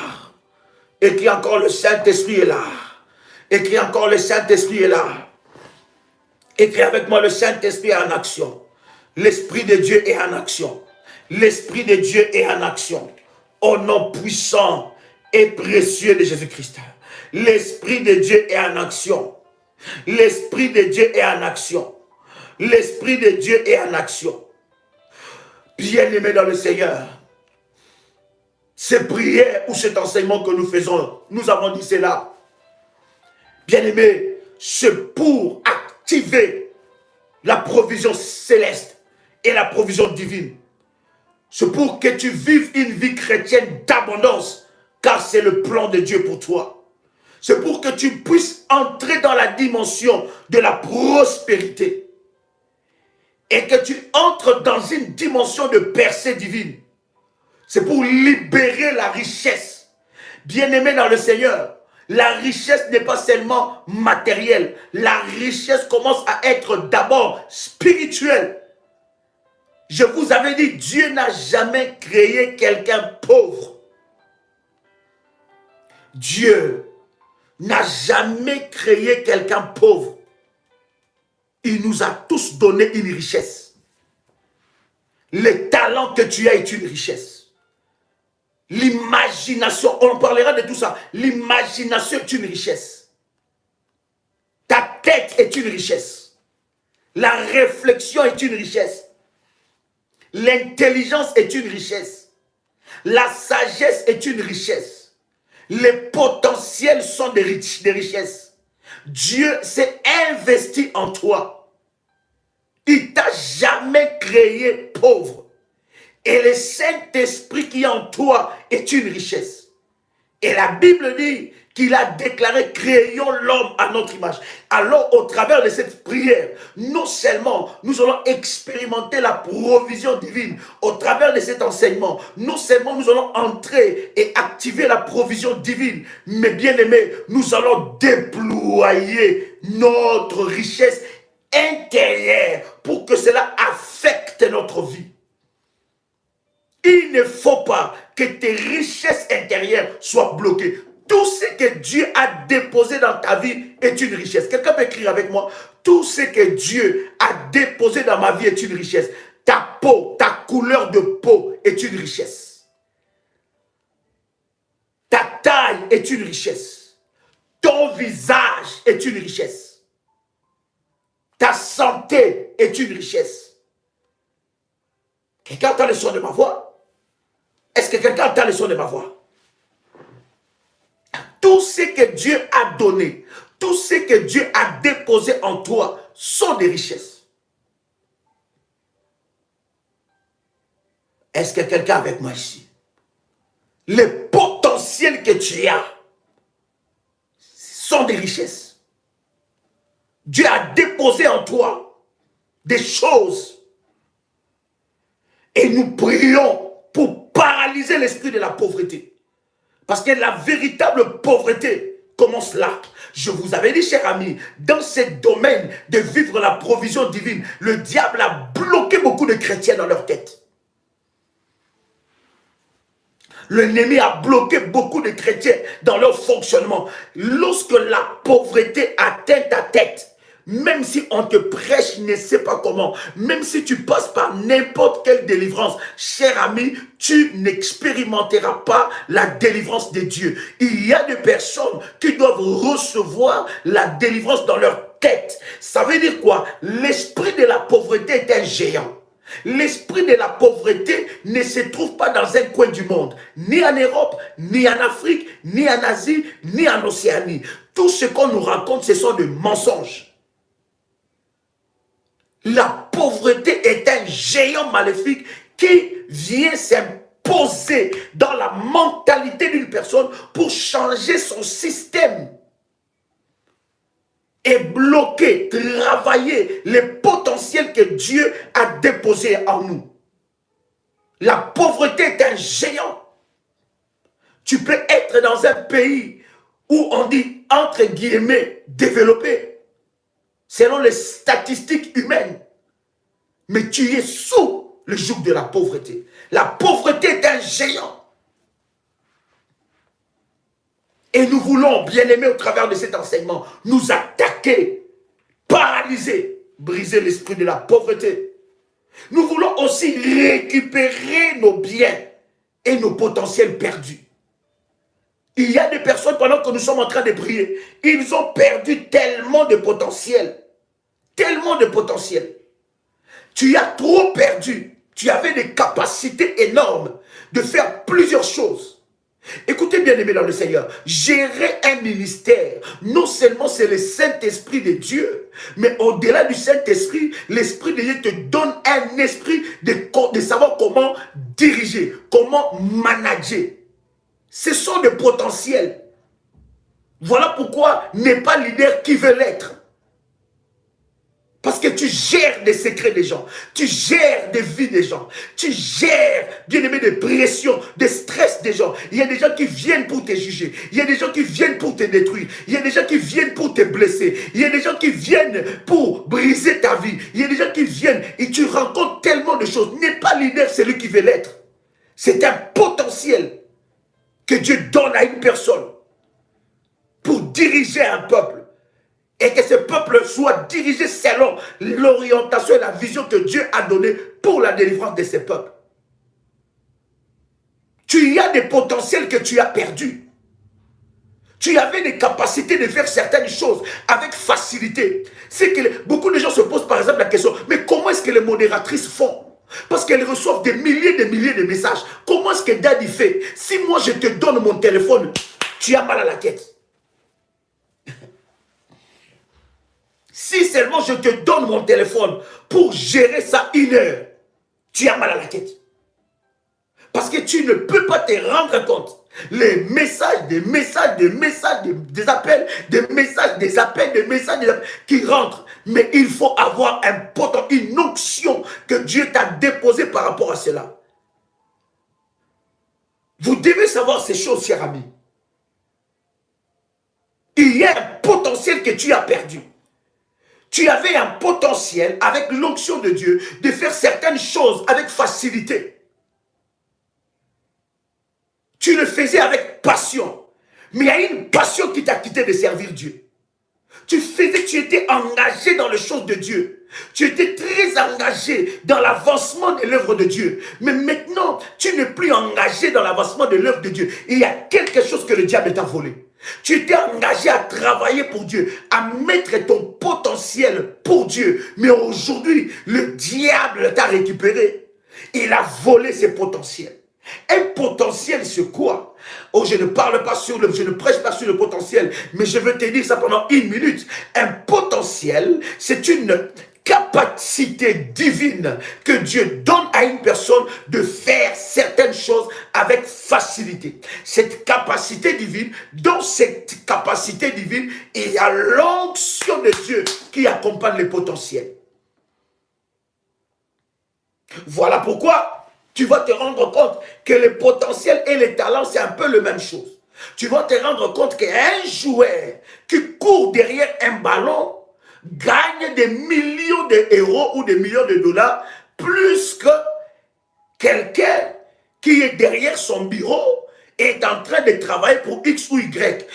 Écris encore, le Saint-Esprit est là. Écris encore, le Saint-Esprit est là. Écris avec moi, le Saint-Esprit est en action. L'Esprit de Dieu est en action. L'Esprit de Dieu est en action. Au nom puissant et précieux de Jésus-Christ. L'Esprit de Dieu est en action. L'Esprit de Dieu est en action. L'Esprit de Dieu est en action. Bien-aimés dans le Seigneur, ces prières ou cet enseignement que nous faisons, nous avons dit cela. Bien-aimés, c'est pour activer la provision céleste et la provision divine. C'est pour que tu vives une vie chrétienne d'abondance, car c'est le plan de Dieu pour toi. C'est pour que tu puisses entrer dans la dimension de la prospérité et que tu entres dans une dimension de percée divine. C'est pour libérer la richesse. Bien-aimé dans le Seigneur, la richesse n'est pas seulement matérielle. La richesse commence à être d'abord spirituelle. Je vous avais dit, Dieu n'a jamais créé quelqu'un pauvre. Dieu n'a jamais créé quelqu'un pauvre. Il nous a tous donné une richesse. Le talent que tu as est une richesse. L'imagination, on parlera de tout ça. L'imagination est une richesse. Ta tête est une richesse. La réflexion est une richesse. L'intelligence est une richesse. La sagesse est une richesse. Les potentiels sont des richesses. Dieu s'est investi en toi. Il ne t'a jamais créé pauvre. Et le Saint-Esprit qui est en toi est une richesse. Et la Bible dit qu'il a déclaré « Créons l'homme à notre image ». Alors, au travers de cette prière, non seulement nous allons expérimenter la provision divine, au travers de cet enseignement, non seulement nous allons entrer et activer la provision divine, mais bien aimé, nous allons déployer notre richesse intérieure pour que cela affecte notre vie. Il ne faut pas que tes richesses intérieures soient bloquées. Tout ce que Dieu a déposé dans ta vie est une richesse. Quelqu'un peut écrire avec moi. Tout ce que Dieu a déposé dans ma vie est une richesse. Ta peau, ta couleur de peau est une richesse. Ta taille est une richesse. Ton visage est une richesse. Ta santé est une richesse. Quelqu'un entend le son de ma voix? Est-ce que quelqu'un entend le son de ma voix? Tout ce que Dieu a donné, tout ce que Dieu a déposé en toi sont des richesses. Est-ce que quelqu'un avec moi ici? Les potentiels que tu as sont des richesses. Dieu a déposé en toi des choses. Et nous prions pour paralyser l'esprit de la pauvreté. Parce que la véritable pauvreté commence là. Je vous avais dit, cher ami, dans ce domaine de vivre la provision divine, le diable a bloqué beaucoup de chrétiens dans leur tête. L'ennemi a bloqué beaucoup de chrétiens dans leur fonctionnement. Lorsque la pauvreté atteint ta tête, même si on te prêche, ne sais pas comment, même si tu passes par n'importe quelle délivrance, cher ami, tu n'expérimenteras pas la délivrance de Dieu. Il y a des personnes qui doivent recevoir la délivrance dans leur tête. Ça veut dire quoi? L'esprit de la pauvreté est un géant. L'esprit de la pauvreté ne se trouve pas dans un coin du monde, ni en Europe, ni en Afrique, ni en Asie, ni en Océanie. Tout ce qu'on nous raconte, ce sont des mensonges. La pauvreté est un géant maléfique qui vient s'imposer dans la mentalité d'une personne pour changer son système et bloquer, travailler les potentiels que Dieu a déposés en nous. La pauvreté est un géant. Tu peux être dans un pays où on dit, entre guillemets, développé, selon les statistiques humaines, mais tu es sous le joug de la pauvreté. La pauvreté est un géant. Et nous voulons, bien aimés, au travers de cet enseignement, nous attaquer, paralyser, briser l'esprit de la pauvreté. Nous voulons aussi récupérer nos biens et nos potentiels perdus. Il y a des personnes, pendant que nous sommes en train de prier, ils ont perdu tellement de potentiel. Tellement de potentiel. Tu as trop perdu. Tu avais des capacités énormes de faire plusieurs choses. Écoutez bien aimé dans le Seigneur, gérer un ministère, non seulement c'est le Saint-Esprit de Dieu, mais au-delà du Saint-Esprit, l'Esprit de Dieu te donne un esprit de savoir comment diriger, comment manager. Ce sont des potentiels. Voilà pourquoi n'est pas leader qui veut l'être. Parce que tu gères des secrets des gens, tu gères des vies des gens, tu gères, bien aimé, des pressions, des stress des gens. Il y a des gens qui viennent pour te juger, il y a des gens qui viennent pour te détruire, il y a des gens qui viennent pour te blesser, il y a des gens qui viennent pour briser ta vie, il y a des gens qui viennent et tu rencontres tellement de choses. N'est pas leader celui qui veut l'être. C'est un potentiel que Dieu donne à une personne pour diriger un peuple. Et que ce peuple soit dirigé selon l'orientation et la vision que Dieu a donnée pour la délivrance de ce peuple. Tu as des potentiels que tu as perdus. Tu avais des capacités de faire certaines choses avec facilité. C'est que beaucoup de gens se posent par exemple la question, mais comment est-ce que les modératrices font? Parce qu'elles reçoivent des milliers de messages. Comment est-ce que Daddy fait? Si moi je te donne mon téléphone, tu as mal à la tête. Si seulement je te donne mon téléphone pour gérer ça 1 heure, tu as mal à la tête. Parce que tu ne peux pas te rendre compte. Les messages, des appels, des messages qui rentrent. Mais il faut avoir une onction que Dieu t'a déposée par rapport à cela. Vous devez savoir ces choses, chers amis. Il y a un potentiel que tu as perdu. Tu avais un potentiel avec l'onction de Dieu de faire certaines choses avec facilité. Tu le faisais avec passion. Mais il y a une passion qui t'a quitté de servir Dieu. Tu étais engagé dans les choses de Dieu. Tu étais très engagé dans l'avancement de l'œuvre de Dieu. Mais maintenant, tu n'es plus engagé dans l'avancement de l'œuvre de Dieu. Il y a quelque chose que le diable t'a volé. Tu étais engagé à travailler pour Dieu, à mettre ton potentiel pour Dieu. Mais aujourd'hui, le diable t'a récupéré. Il a volé ses potentiels. Un potentiel, c'est quoi? Oh, je ne prêche pas sur le potentiel, mais je veux te dire ça pendant 1 minute. Un potentiel, c'est une capacité divine que Dieu donne à une personne de faire certaines choses avec facilité. Cette capacité divine, dans cette capacité divine, il y a l'onction de Dieu qui accompagne les potentiels. Voilà pourquoi tu vas te rendre compte que le potentiel et les talents, c'est un peu la même chose. Tu vas te rendre compte qu'un joueur qui court derrière un ballon gagne des millions d'euros ou des millions de dollars plus que quelqu'un qui est derrière son bureau et est en train de travailler pour X ou Y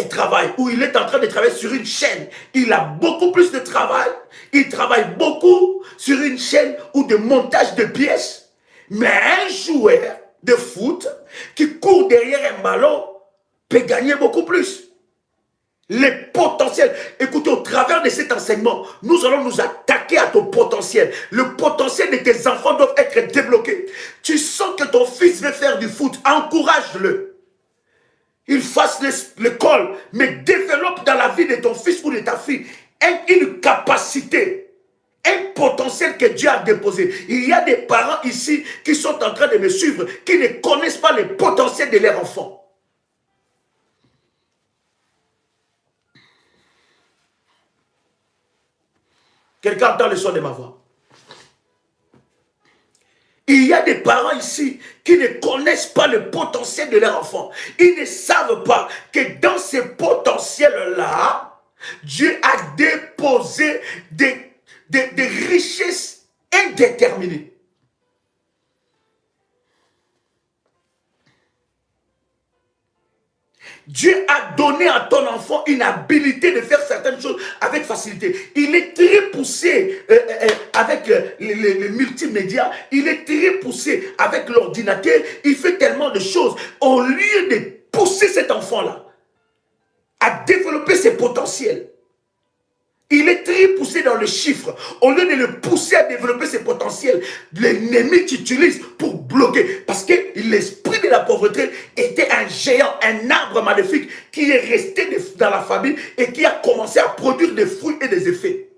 travail, ou il est en train de travailler sur une chaîne. Il a beaucoup plus de travail, il travaille beaucoup sur une chaîne ou de montage de pièces. Mais un joueur de foot qui court derrière un ballon peut gagner beaucoup plus. Les potentiels. Écoutez, au travers de cet enseignement, nous allons nous attaquer à ton potentiel. Le potentiel de tes enfants doit être débloqué. Tu sens que ton fils veut faire du foot, encourage-le. Il fasse l'école, mais développe dans la vie de ton fils ou de ta fille une capacité, un potentiel que Dieu a déposé. Il y a des parents ici qui sont en train de me suivre, qui ne connaissent pas le potentiel de leur enfant. Quelqu'un entend le son de ma voix. Il y a des parents ici qui ne connaissent pas le potentiel de leur enfant. Ils ne savent pas que dans ce potentiel-là, Dieu a déposé des richesses indéterminées. Dieu a donné à ton enfant une habilité de faire certaines choses avec facilité. Il est très poussé avec les multimédias. Il est très poussé avec l'ordinateur. Il fait tellement de choses. Au lieu de pousser cet enfant-là à développer ses potentiels, il est très poussé dans le chiffre. Au lieu de le pousser à développer ses potentiels, l'ennemi t'utilise pour bloquer. Parce que l'esprit de la pauvreté était un géant, un arbre maléfique qui est resté dans la famille et qui a commencé à produire des fruits et des effets.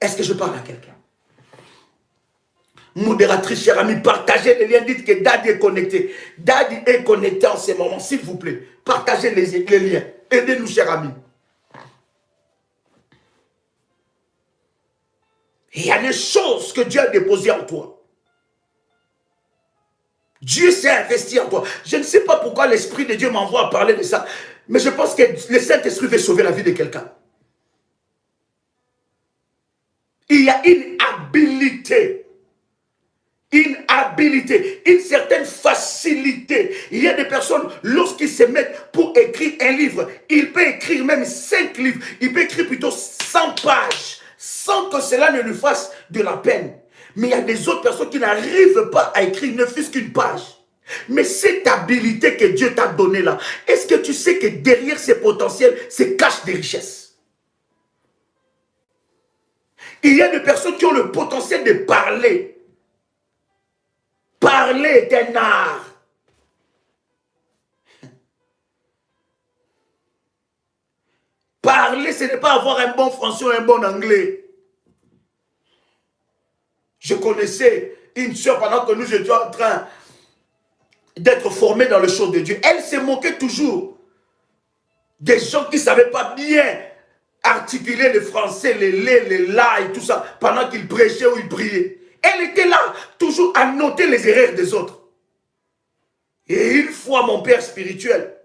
Est-ce que je parle à quelqu'un? Modératrice, chère amie, partagez les liens, dites que Daddy est connecté. Daddy est connecté en ce moment, s'il vous plaît. Partagez les liens. Aidez-nous, chère amie. Il y a des choses que Dieu a déposées en toi. Dieu s'est investi en toi. Je ne sais pas pourquoi l'Esprit de Dieu m'envoie à parler de ça, mais je pense que le Saint-Esprit veut sauver la vie de quelqu'un. Il y a une habilité. Une habilité, une certaine facilité. Il y a des personnes, lorsqu'ils se mettent pour écrire un livre, il peut écrire même 5 livres, il peut écrire plutôt 100 pages, sans que cela ne lui fasse de la peine. Mais il y a des autres personnes qui n'arrivent pas à écrire ne fût-ce qu'une page. Mais cette habilité que Dieu t'a donnée là, est-ce que tu sais que derrière ces potentiels se cachent des richesses? Il y a des personnes qui ont le potentiel de parler. Parler est un art. Parler, ce n'est pas avoir un bon français ou un bon anglais. Je connaissais une soeur pendant que nous étions en train d'être formés dans le choses de Dieu. Elle se moquait toujours des gens qui ne savaient pas bien articuler le français, les les là et tout ça, pendant qu'ils prêchaient ou ils priaient. Elle était là, toujours à noter les erreurs des autres. Et une fois, mon père spirituel,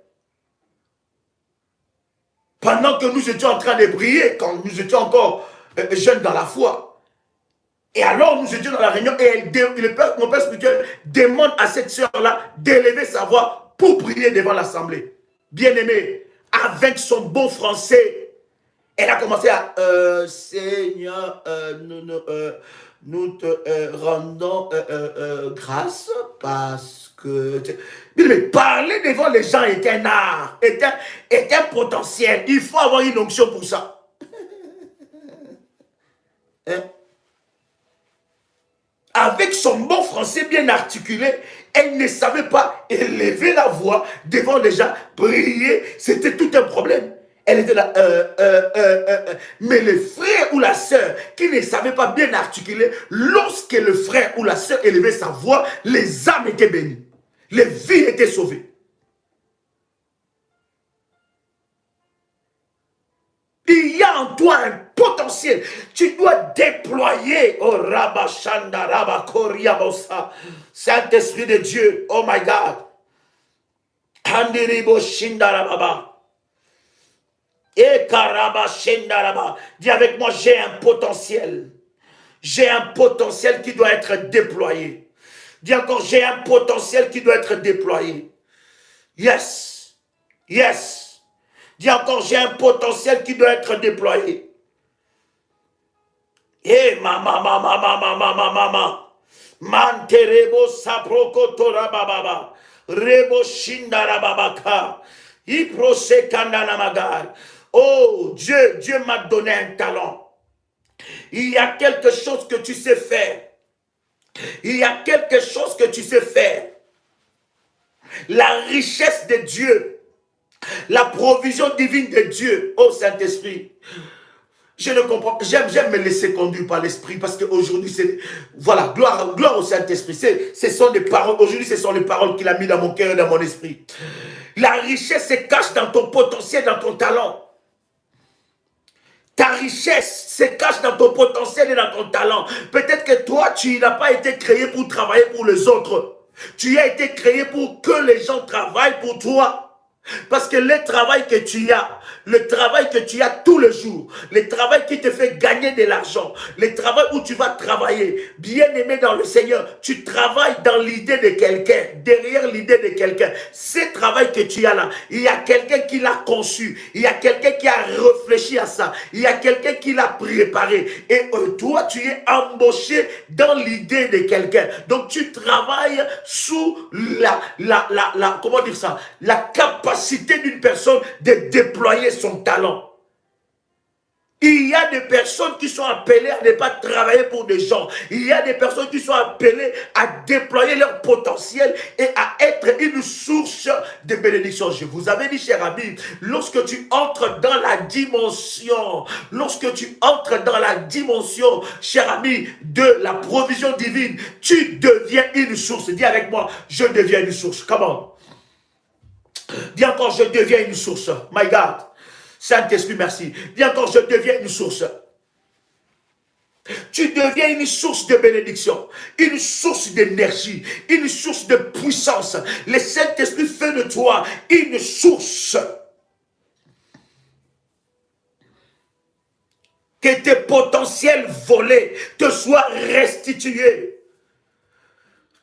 pendant que nous étions en train de prier, quand nous étions encore jeunes dans la foi, et alors nous étions dans la réunion, et mon père spirituel demande à cette sœur-là d'élever sa voix pour prier devant l'assemblée. Bien-aimée, avec son bon français, elle a commencé à Seigneur, nous te rendons grâce parce que... Mais parler devant les gens est un art, est un potentiel. Il faut avoir une onction pour ça. Hein? Avec son bon français bien articulé, elle ne savait pas élever la voix devant les gens, prier, c'était tout un problème. Elle était là, mais le frère ou la sœur qui ne savait pas bien articuler, lorsque le frère ou la sœur élevait sa voix, les âmes étaient bénies. Les vies étaient sauvées. Il y a en toi un potentiel. Tu dois déployer. Oh, Rabashanda, Rabakoriabosa. Saint-Esprit de Dieu. Oh my God. Handiribo Shindarababa. Et Karabashendaraba. Dis avec moi, j'ai un potentiel. J'ai un potentiel qui doit être déployé. Dis encore, j'ai un potentiel qui doit être déployé. Yes. Yes. Dis encore, j'ai un potentiel qui doit être déployé. Eh, mama. Manterebo saproko torababa. Rebo shindarababaka. Iprose kandanamagar. Oh, Dieu m'a donné un talent. Il y a quelque chose que tu sais faire. Il y a quelque chose que tu sais faire. La richesse de Dieu, la provision divine de Dieu, oh Saint-Esprit. Je ne comprends pas. J'aime me laisser conduire par l'Esprit parce qu'aujourd'hui, c'est. Voilà, gloire au Saint-Esprit. Ce sont des paroles. Aujourd'hui, ce sont les paroles qu'il a mis dans mon cœur et dans mon esprit. La richesse se cache dans ton potentiel, dans ton talent. Ta richesse se cache dans ton potentiel et dans ton talent. Peut-être que toi, tu n'as pas été créé pour travailler pour les autres. Tu as été créé pour que les gens travaillent pour toi. Parce que le travail que tu as tous les jours, le travail qui te fait gagner de l'argent, le travail où tu vas travailler, bien aimé dans le Seigneur, tu travailles dans l'idée de quelqu'un, derrière l'idée de quelqu'un. Ce travail que tu as là, il y a quelqu'un qui l'a conçu, il y a quelqu'un qui a réfléchi à ça, il y a quelqu'un qui l'a préparé. Et toi, tu es embauché dans l'idée de quelqu'un. Donc tu travailles sous comment dire ça, la capacité d'une personne de déployer son talent. Il y a des personnes qui sont appelées à ne pas travailler pour des gens. Il y a des personnes qui sont appelées à déployer leur potentiel et à être une source de bénédiction. Je vous avais dit, cher ami, lorsque tu entres dans la dimension, cher ami, de la provision divine, tu deviens une source. Dis avec moi, je deviens une source. Comment? Dis encore, je deviens une source. My God. Saint-Esprit, merci. Dis encore, je deviens une source. Tu deviens une source de bénédiction, une source d'énergie, une source de puissance. Le Saint-Esprit fait de toi une source. Que tes potentiels volés te soient restitués.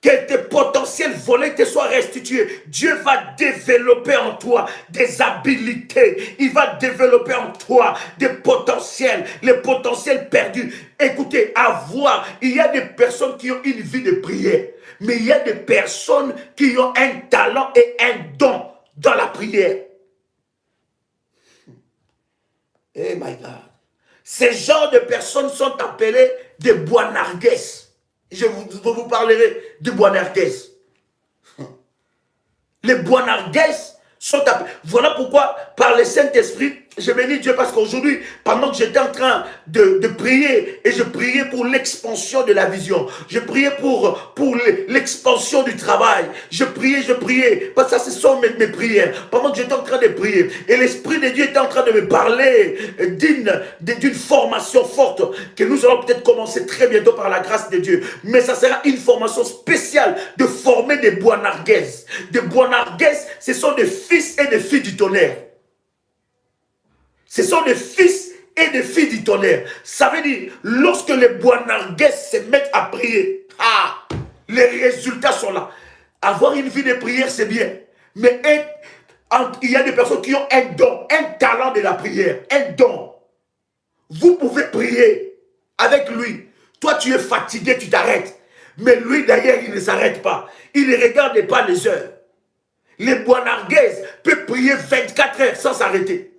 Que tes potentiels volés te soient restitués. Dieu va développer en toi des habilités. Il va développer en toi des potentiels. Les potentiels perdus. Écoutez, il y a des personnes qui ont une vie de prière. Mais il y a des personnes qui ont un talent et un don dans la prière. Eh my God. Ces genres de personnes sont appelées des Boanargues. Je vous parlerai de Boanargues. Les Boanargues sont appelés. Voilà pourquoi, par le Saint-Esprit, je bénis Dieu parce qu'aujourd'hui, pendant que j'étais en train de prier, et je priais pour l'expansion de la vision, je priais pour l'expansion du travail, je priais, parce que ça, ce sont mes prières, pendant que j'étais en train de prier, et l'Esprit de Dieu était en train de me parler d'une formation forte, que nous allons peut-être commencer très bientôt par la grâce de Dieu, mais ça sera une formation spéciale de former des Boanargues. Des Boanargues, ce sont des fils et des filles du tonnerre. Ce sont des fils et des filles du tonnerre. Ça veut dire, lorsque les Boanargues se mettent à prier, les résultats sont là. Avoir une vie de prière, c'est bien. Mais il y a des personnes qui ont un don, un talent de la prière, un don. Vous pouvez prier avec lui. Toi, tu es fatigué, tu t'arrêtes. Mais lui, d'ailleurs, il ne s'arrête pas. Il ne regarde pas les heures. Les Boanargues peuvent prier 24 heures sans s'arrêter.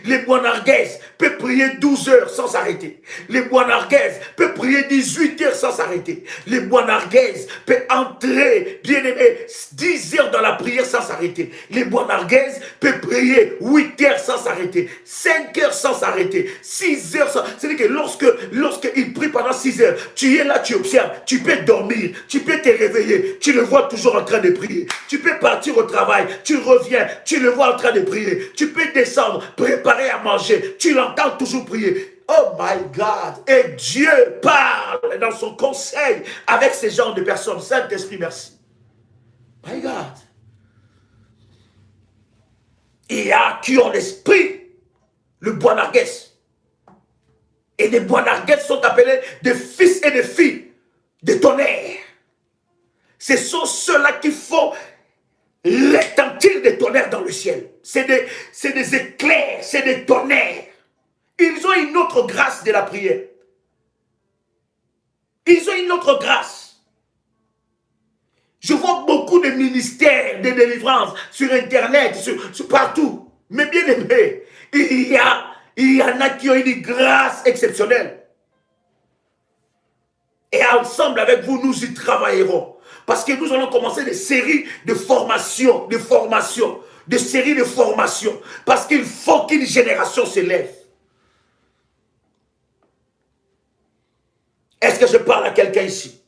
Les Boanargues peuvent prier 12 heures sans s'arrêter. Les Boanargues peuvent prier 18 heures sans s'arrêter. Les Boanargues peuvent entrer, bien aimé, 10 heures dans la prière sans s'arrêter. Les Boanargues peuvent prier 8 heures sans s'arrêter, 5 heures sans s'arrêter, 6 heures sans... C'est-à-dire que lorsqu'ils prient pendant 6 heures, tu es là, tu observes, tu peux dormir, tu peux te réveiller, tu le vois toujours en train de prier. Tu peux partir au travail, tu reviens, tu le vois en train de prier. Tu peux descendre, préparer à manger. Tu l'entends toujours prier. Oh my God. Et Dieu parle dans son conseil avec ces genres de personnes. Saint-Esprit, merci. My God. Il y a qui ont l'esprit, le Boanerges. Et les Boanerges sont appelés des fils et des filles de tonnerre. Ce sont ceux-là qui font l'étentil des tonnerres dans le ciel. C'est des éclairs, c'est des tonnerres. Ils ont une autre grâce de la prière. Ils ont une autre grâce. Je vois beaucoup de ministères de délivrance sur Internet, sur partout. Mais bien aimé, il y en a qui ont une grâce exceptionnelle. Et ensemble avec vous, nous y travaillerons. Parce que nous allons commencer des séries de formations, de séries de formations. Parce qu'il faut qu'une génération se lève. Est-ce que je parle à quelqu'un ici?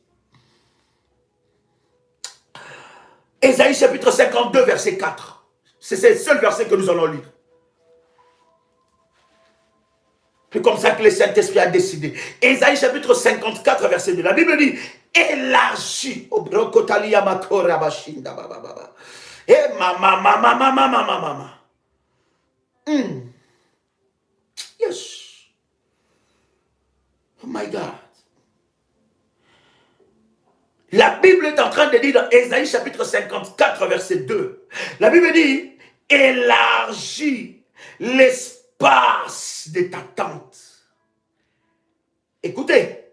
Ésaïe chapitre 52, verset 4. C'est le seul verset que nous allons lire. C'est comme ça que le Saint-Esprit a décidé. Ésaïe chapitre 54, verset 2. La Bible dit, élargis. Et mama. Yes. Oh my God. La Bible est en train de dire dans Ésaïe chapitre 54, verset 2. La Bible dit, élargis l'espace de ta tente. Écoutez,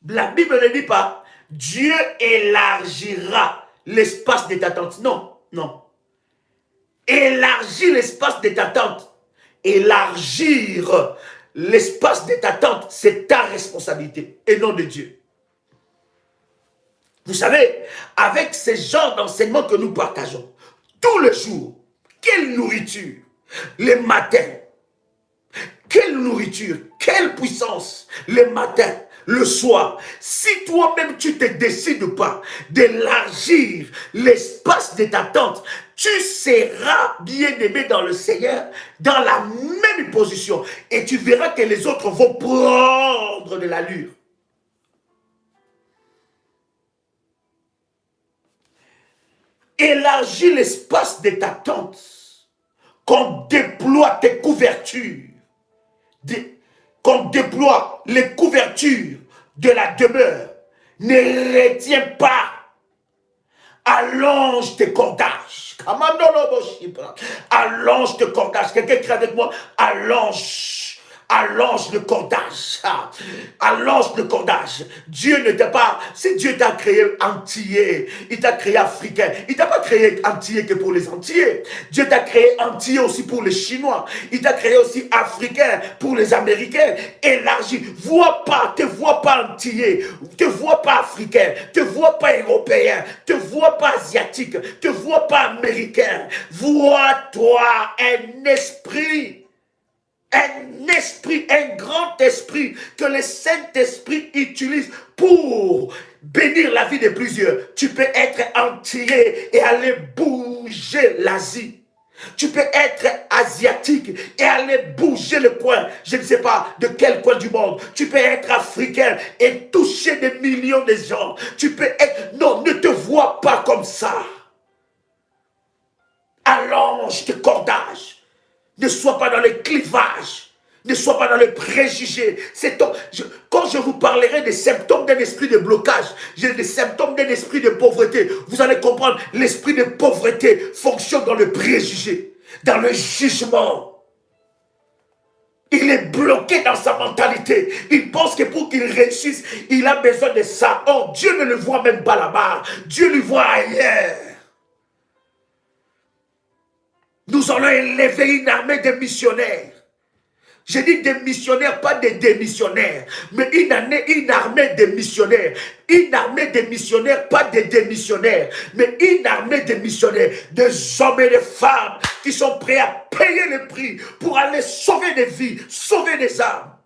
la Bible ne dit pas, Dieu élargira l'espace de ta tente. Non, non. Élargis l'espace de ta tente. Élargir l'espace de ta tente, c'est ta responsabilité et non de Dieu. Vous savez, avec ces genres d'enseignements que nous partageons, tous les jours, quelle nourriture, les matins, quelle nourriture, quelle puissance, les matins, le soir. Si toi-même tu ne te décides pas d'élargir l'espace de ta tente, tu seras bien aimé dans le Seigneur, dans la même position. Et tu verras que les autres vont prendre de l'allure. Élargis l'espace de ta tente, qu'on déploie tes couvertures, qu'on déploie les couvertures de la demeure. Ne retiens pas, allonge tes cordages. Allonge tes cordages. Quelqu'un crie avec moi, allonge le cordage. Allonge le cordage. Dieu ne t'a pas, si Dieu t'a créé antillais, il t'a créé africain, il t'a pas créé antillais que pour les antillais. Dieu t'a créé antillais aussi pour les Chinois. Il t'a créé aussi africain pour les Américains. Élargi. Te vois pas antillais, te vois pas africain, te vois pas européen, te vois pas asiatique, te vois pas américain. Vois-toi un esprit. Un esprit, un grand esprit que le Saint-Esprit utilise pour bénir la vie de plusieurs. Tu peux être antillais et aller bouger l'Asie. Tu peux être asiatique et aller bouger le coin, je ne sais pas de quel coin du monde. Tu peux être africain et toucher des millions de gens. Tu peux être... Non, ne te vois pas comme ça. Allonge tes cordages. Ne sois pas dans les clivages. Ne sois pas dans les préjugés. Quand je vous parlerai des symptômes d'un esprit de blocage, des symptômes d'un esprit de pauvreté, vous allez comprendre, l'esprit de pauvreté fonctionne dans le préjugé, dans le jugement. Il est bloqué dans sa mentalité. Il pense que pour qu'il réussisse, il a besoin de ça. Or, Dieu ne le voit même pas là-bas. Dieu le voit ailleurs. Nous allons élever une armée de missionnaires. Je dis des missionnaires, pas des démissionnaires, mais une armée de missionnaires. Une armée de missionnaires, pas des démissionnaires, mais une armée de missionnaires, des hommes et des femmes qui sont prêts à payer le prix pour aller sauver des vies, sauver des âmes.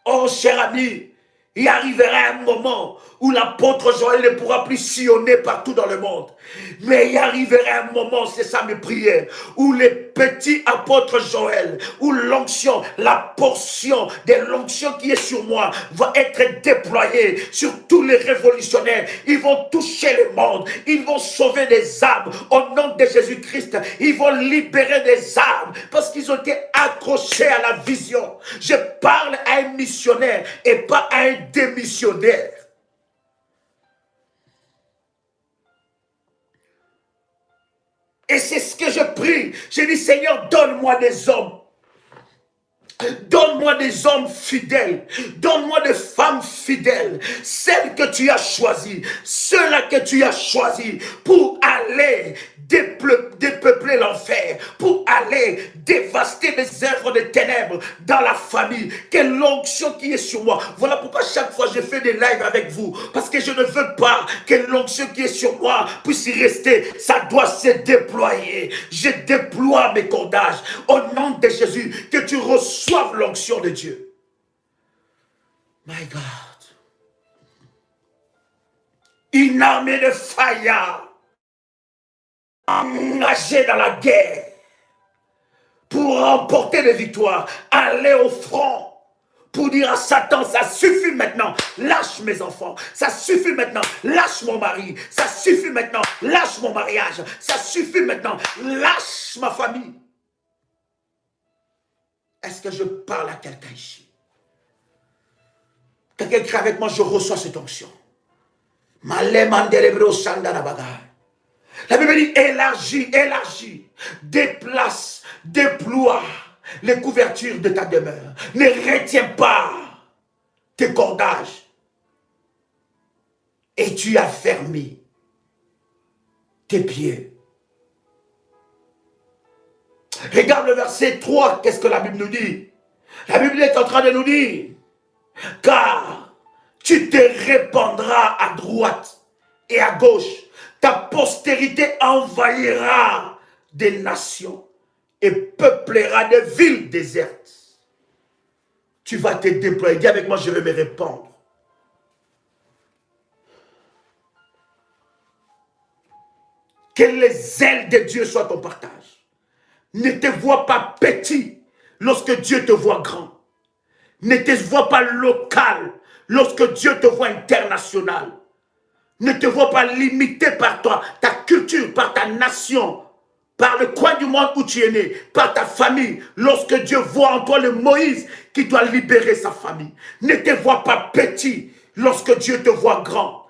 Oh, cher ami, Il arrivera un moment où l'apôtre Joël ne pourra plus sillonner partout dans le monde. Mais il arrivera un moment, c'est ça mes prières, où les petits apôtres Joël, où l'onction, la portion de l'onction qui est sur moi va être déployée sur tous les révolutionnaires. Ils vont toucher le monde, ils vont sauver des âmes au nom de Jésus-Christ. Ils vont libérer des âmes parce qu'ils ont été accrochés à la vision. Je parle à un missionnaire et pas à un démissionnaire. Et c'est ce que je prie. Je dis, Seigneur, donne-moi des hommes. Donne-moi des hommes fidèles. Donne-moi des femmes fidèles. Celles que tu as choisies. Ceux-là que tu as choisis pour aller dépeupler l'enfer. Pour aller dévaster les œuvres des ténèbres dans la famille. Quelle l'onction qui est sur moi. Voilà pourquoi chaque fois je fais des lives avec vous. Parce que je ne veux pas que l'onction qui est sur moi puisse y rester. Ça doit se déployer. Je déploie mes cordages. Au nom de Jésus, que tu reçoives l'onction de Dieu. My God. Une armée de faillards engagée dans la guerre pour remporter des victoires, aller au front pour dire à Satan, ça suffit maintenant, lâche mes enfants, ça suffit maintenant, lâche mon mari, ça suffit maintenant, lâche mon mariage, ça suffit maintenant, lâche ma famille. Est-ce que je parle à quelqu'un ici? Quelqu'un crie avec moi, je reçois cette onction. La Bible dit élargis, élargis, déplace, déploie les couvertures de ta demeure. Ne retiens pas tes cordages. Et tu as fermé tes pieds. Regarde le verset 3, qu'est-ce que la Bible nous dit? La Bible est en train de nous dire, car tu te répandras à droite et à gauche. Ta postérité envahira des nations et peuplera des villes désertes. Tu vas te déployer. Dis avec moi, je vais me répandre. Que les ailes de Dieu soient ton partage. Ne te vois pas petit lorsque Dieu te voit grand. Ne te vois pas local lorsque Dieu te voit international. Ne te vois pas limité par toi, ta culture, par ta nation, par le coin du monde où tu es né, par ta famille. Lorsque Dieu voit en toi le Moïse qui doit libérer sa famille. Ne te vois pas petit lorsque Dieu te voit grand.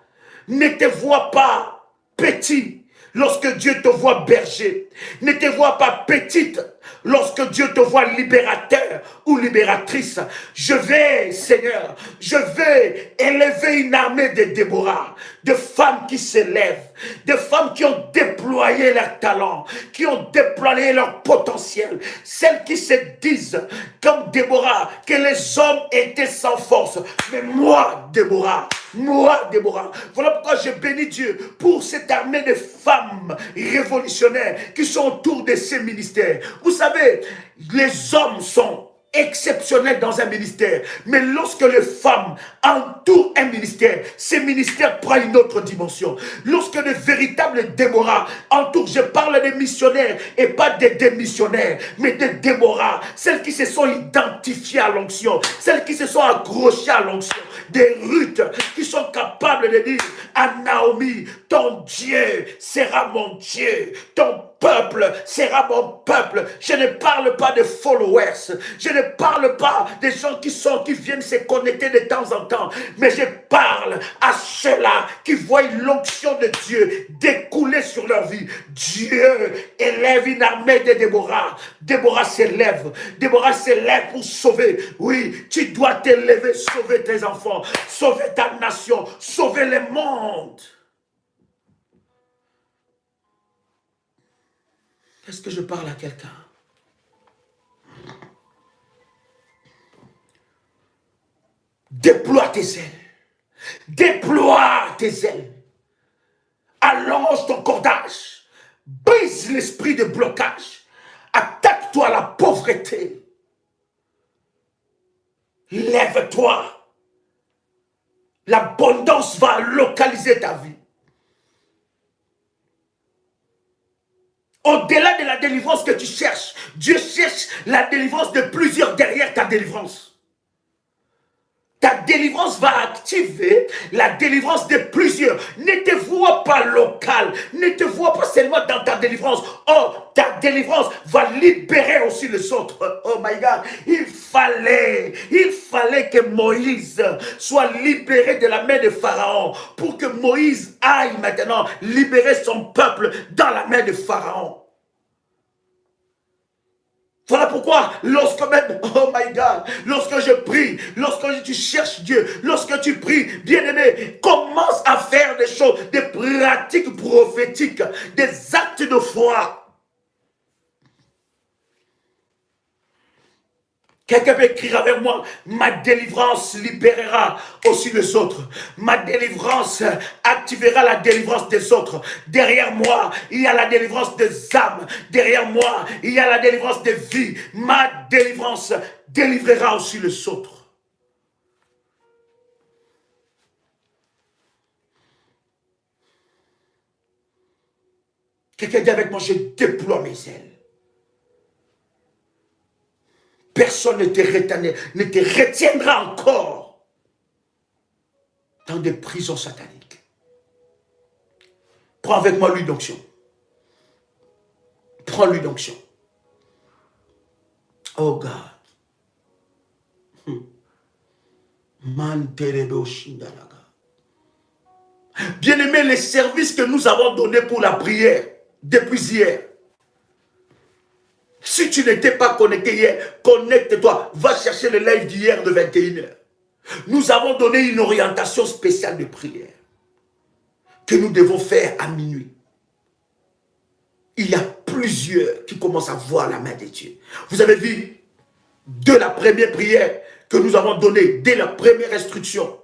Ne te vois pas petit lorsque Dieu te voit berger. Ne te vois pas petite lorsque Dieu te voit libérateur ou libératrice. Je vais, Seigneur, je vais élever une armée de Déborah, de femmes qui s'élèvent, de femmes qui ont déployé leur talent, qui ont déployé leur potentiel, celles qui se disent, comme Déborah, que les hommes étaient sans force. Mais moi, Déborah, voilà pourquoi je bénis Dieu pour cette armée de femmes révolutionnaires qui sont autour de ces ministères. Vous savez, les hommes sont exceptionnels dans un ministère, mais lorsque les femmes entourent un ministère, ce ministère prend une autre dimension. Lorsque de véritables Déborah entourent, je parle des missionnaires et pas des démissionnaires, mais des Déborah, celles qui se sont identifiées à l'onction, celles qui se sont accrochées à l'onction, des Ruth qui sont capables de dire à Naomi, ton Dieu sera mon Dieu, ton peuple sera mon peuple. Je ne parle pas de followers, je ne parle pas des gens qui viennent se connecter de temps en temps, mais je parle à ceux-là qui voient l'onction de Dieu découler sur leur vie. Dieu élève une armée de Déborah. Déborah s'élève pour sauver. Oui, tu dois t'élever, sauver tes enfants, sauver ta nation, sauver le monde. Est-ce que je parle à quelqu'un? Déploie tes ailes. Déploie tes ailes. Allonge ton cordage. Brise l'esprit de blocage. Attaque-toi à la pauvreté. Lève-toi. L'abondance va localiser ta vie. Au-delà de la délivrance que tu cherches, Dieu cherche la délivrance de plusieurs derrière ta délivrance. Ta délivrance va activer la délivrance de plusieurs. Ne te vois pas local. Ne te vois pas seulement dans ta délivrance. Oh, ta délivrance va libérer aussi les autres. Oh my God. Il fallait que Moïse soit libéré de la main de Pharaon pour que Moïse aille maintenant libérer son peuple dans la main de Pharaon. Voilà pourquoi, lorsque même, oh my God, lorsque je prie, lorsque tu cherches Dieu, lorsque tu pries, bien-aimé, commence à faire des choses, des pratiques prophétiques, des actes de foi. Quelqu'un peut écrire avec moi, ma délivrance libérera aussi les autres. Ma délivrance activera la délivrance des autres. Derrière moi, il y a la délivrance des âmes. Derrière moi, il y a la délivrance des vies. Ma délivrance délivrera aussi les autres. Quelqu'un dit avec moi, je déploie mes ailes. Personne ne te retiendra encore dans des prisons sataniques. Prends avec moi l'huile d'onction. Prends l'huile d'onction. Oh God. Bien-aimé, les services que nous avons donnés pour la prière depuis hier. Si tu n'étais pas connecté hier, connecte-toi. Va chercher le live d'hier de 21h. Nous avons donné une orientation spéciale de prière que nous devons faire à minuit. Il y a plusieurs qui commencent à voir la main de Dieu. Vous avez vu, de la première prière que nous avons donnée, dès la première instruction,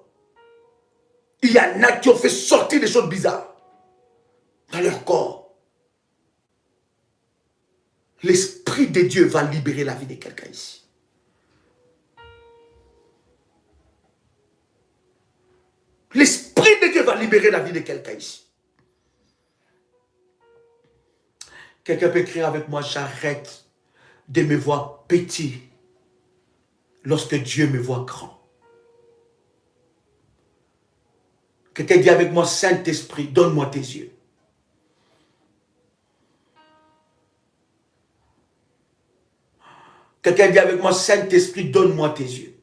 il y en a qui ont fait sortir des choses bizarres dans leur corps. L'Esprit de Dieu va libérer la vie de quelqu'un ici. L'Esprit de Dieu va libérer la vie de quelqu'un ici. Quelqu'un peut écrire avec moi, j'arrête de me voir petit lorsque Dieu me voit grand. Quelqu'un dit avec moi, Saint-Esprit, donne-moi tes yeux. Quelqu'un dit avec moi, Saint-Esprit, donne-moi tes yeux.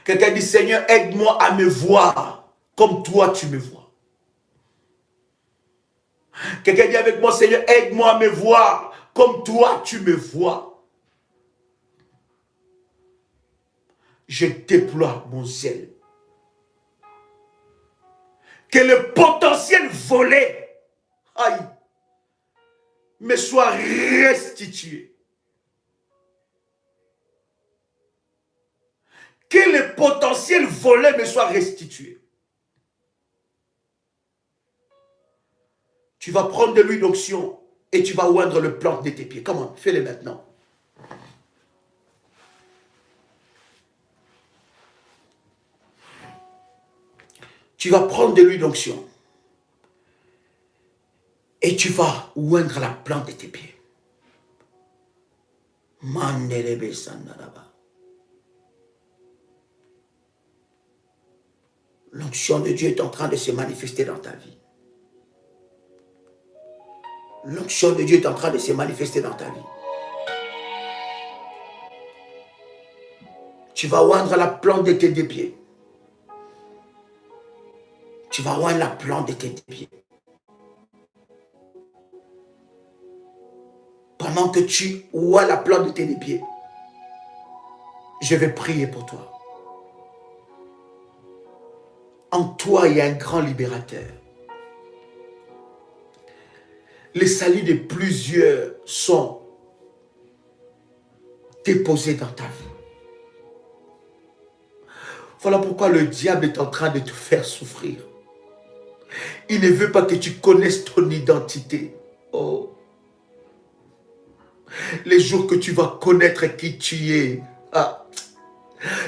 Quelqu'un dit, Seigneur, aide-moi à me voir comme toi tu me vois. Quelqu'un dit avec moi, Seigneur, aide-moi à me voir comme toi tu me vois. Je déploie mon zèle. Que le potentiel volé, aïe, me soit restitué. Que le potentiel volé me soit restitué. Tu vas prendre de l'huile d'onction et tu vas oindre le plante de tes pieds. Comment? Fais-le maintenant. Tu vas prendre de l'huile d'onction et tu vas oindre la plante de tes pieds. Mandelebe sandaraba. L'onction de Dieu est en train de se manifester dans ta vie. L'onction de Dieu est en train de se manifester dans ta vie. Tu vas oindre la plante de tes deux pieds. Tu vas oindre la plante de tes deux pieds. Pendant que tu oins la plante de tes deux pieds, je vais prier pour toi. En toi, il y a un grand libérateur. Les saluts de plusieurs sont déposés dans ta vie. Voilà pourquoi le diable est en train de te faire souffrir. Il ne veut pas que tu connaisses ton identité. Oh. Les jours que tu vas connaître qui tu es,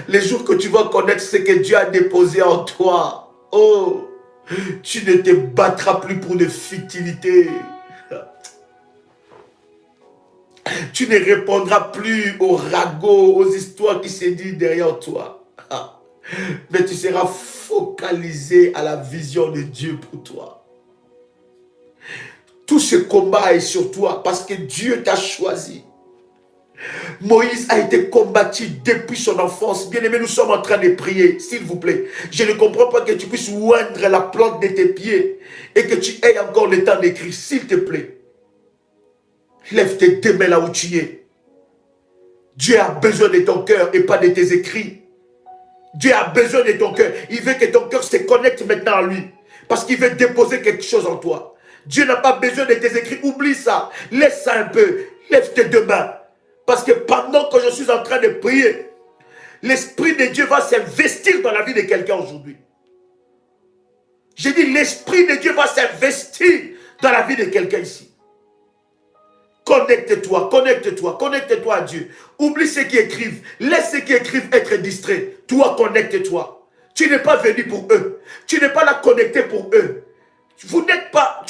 Les jours que tu vas connaître ce que Dieu a déposé en toi, oh, tu ne te battras plus pour de futilités. Tu ne répondras plus aux ragots, aux histoires qui se disent derrière toi. Mais tu seras focalisé à la vision de Dieu pour toi. Tout ce combat est sur toi parce que Dieu t'a choisi. Moïse a été combattu depuis son enfance. Bien-aimé, nous sommes en train de prier, s'il vous plaît. Je ne comprends pas que tu puisses oindre la plante de tes pieds et que tu aies encore le temps d'écrire, s'il te plaît. Lève tes deux mains là où tu es. Dieu a besoin de ton cœur et pas de tes écrits. Dieu a besoin de ton cœur. Il veut que ton cœur se connecte maintenant à lui. Parce qu'il veut déposer quelque chose en toi. Dieu n'a pas besoin de tes écrits. Oublie ça. Laisse ça un peu. Lève tes deux mains. Parce que pendant que je suis en train de prier, l'Esprit de Dieu va s'investir dans la vie de quelqu'un aujourd'hui. J'ai dit, l'Esprit de Dieu va s'investir dans la vie de quelqu'un ici. Connecte-toi, connecte-toi, connecte-toi à Dieu. Oublie ceux qui écrivent. Laisse ceux qui écrivent être distraits. Toi, connecte-toi. Tu n'es pas venu pour eux. Tu n'es pas là connecté pour eux. Tu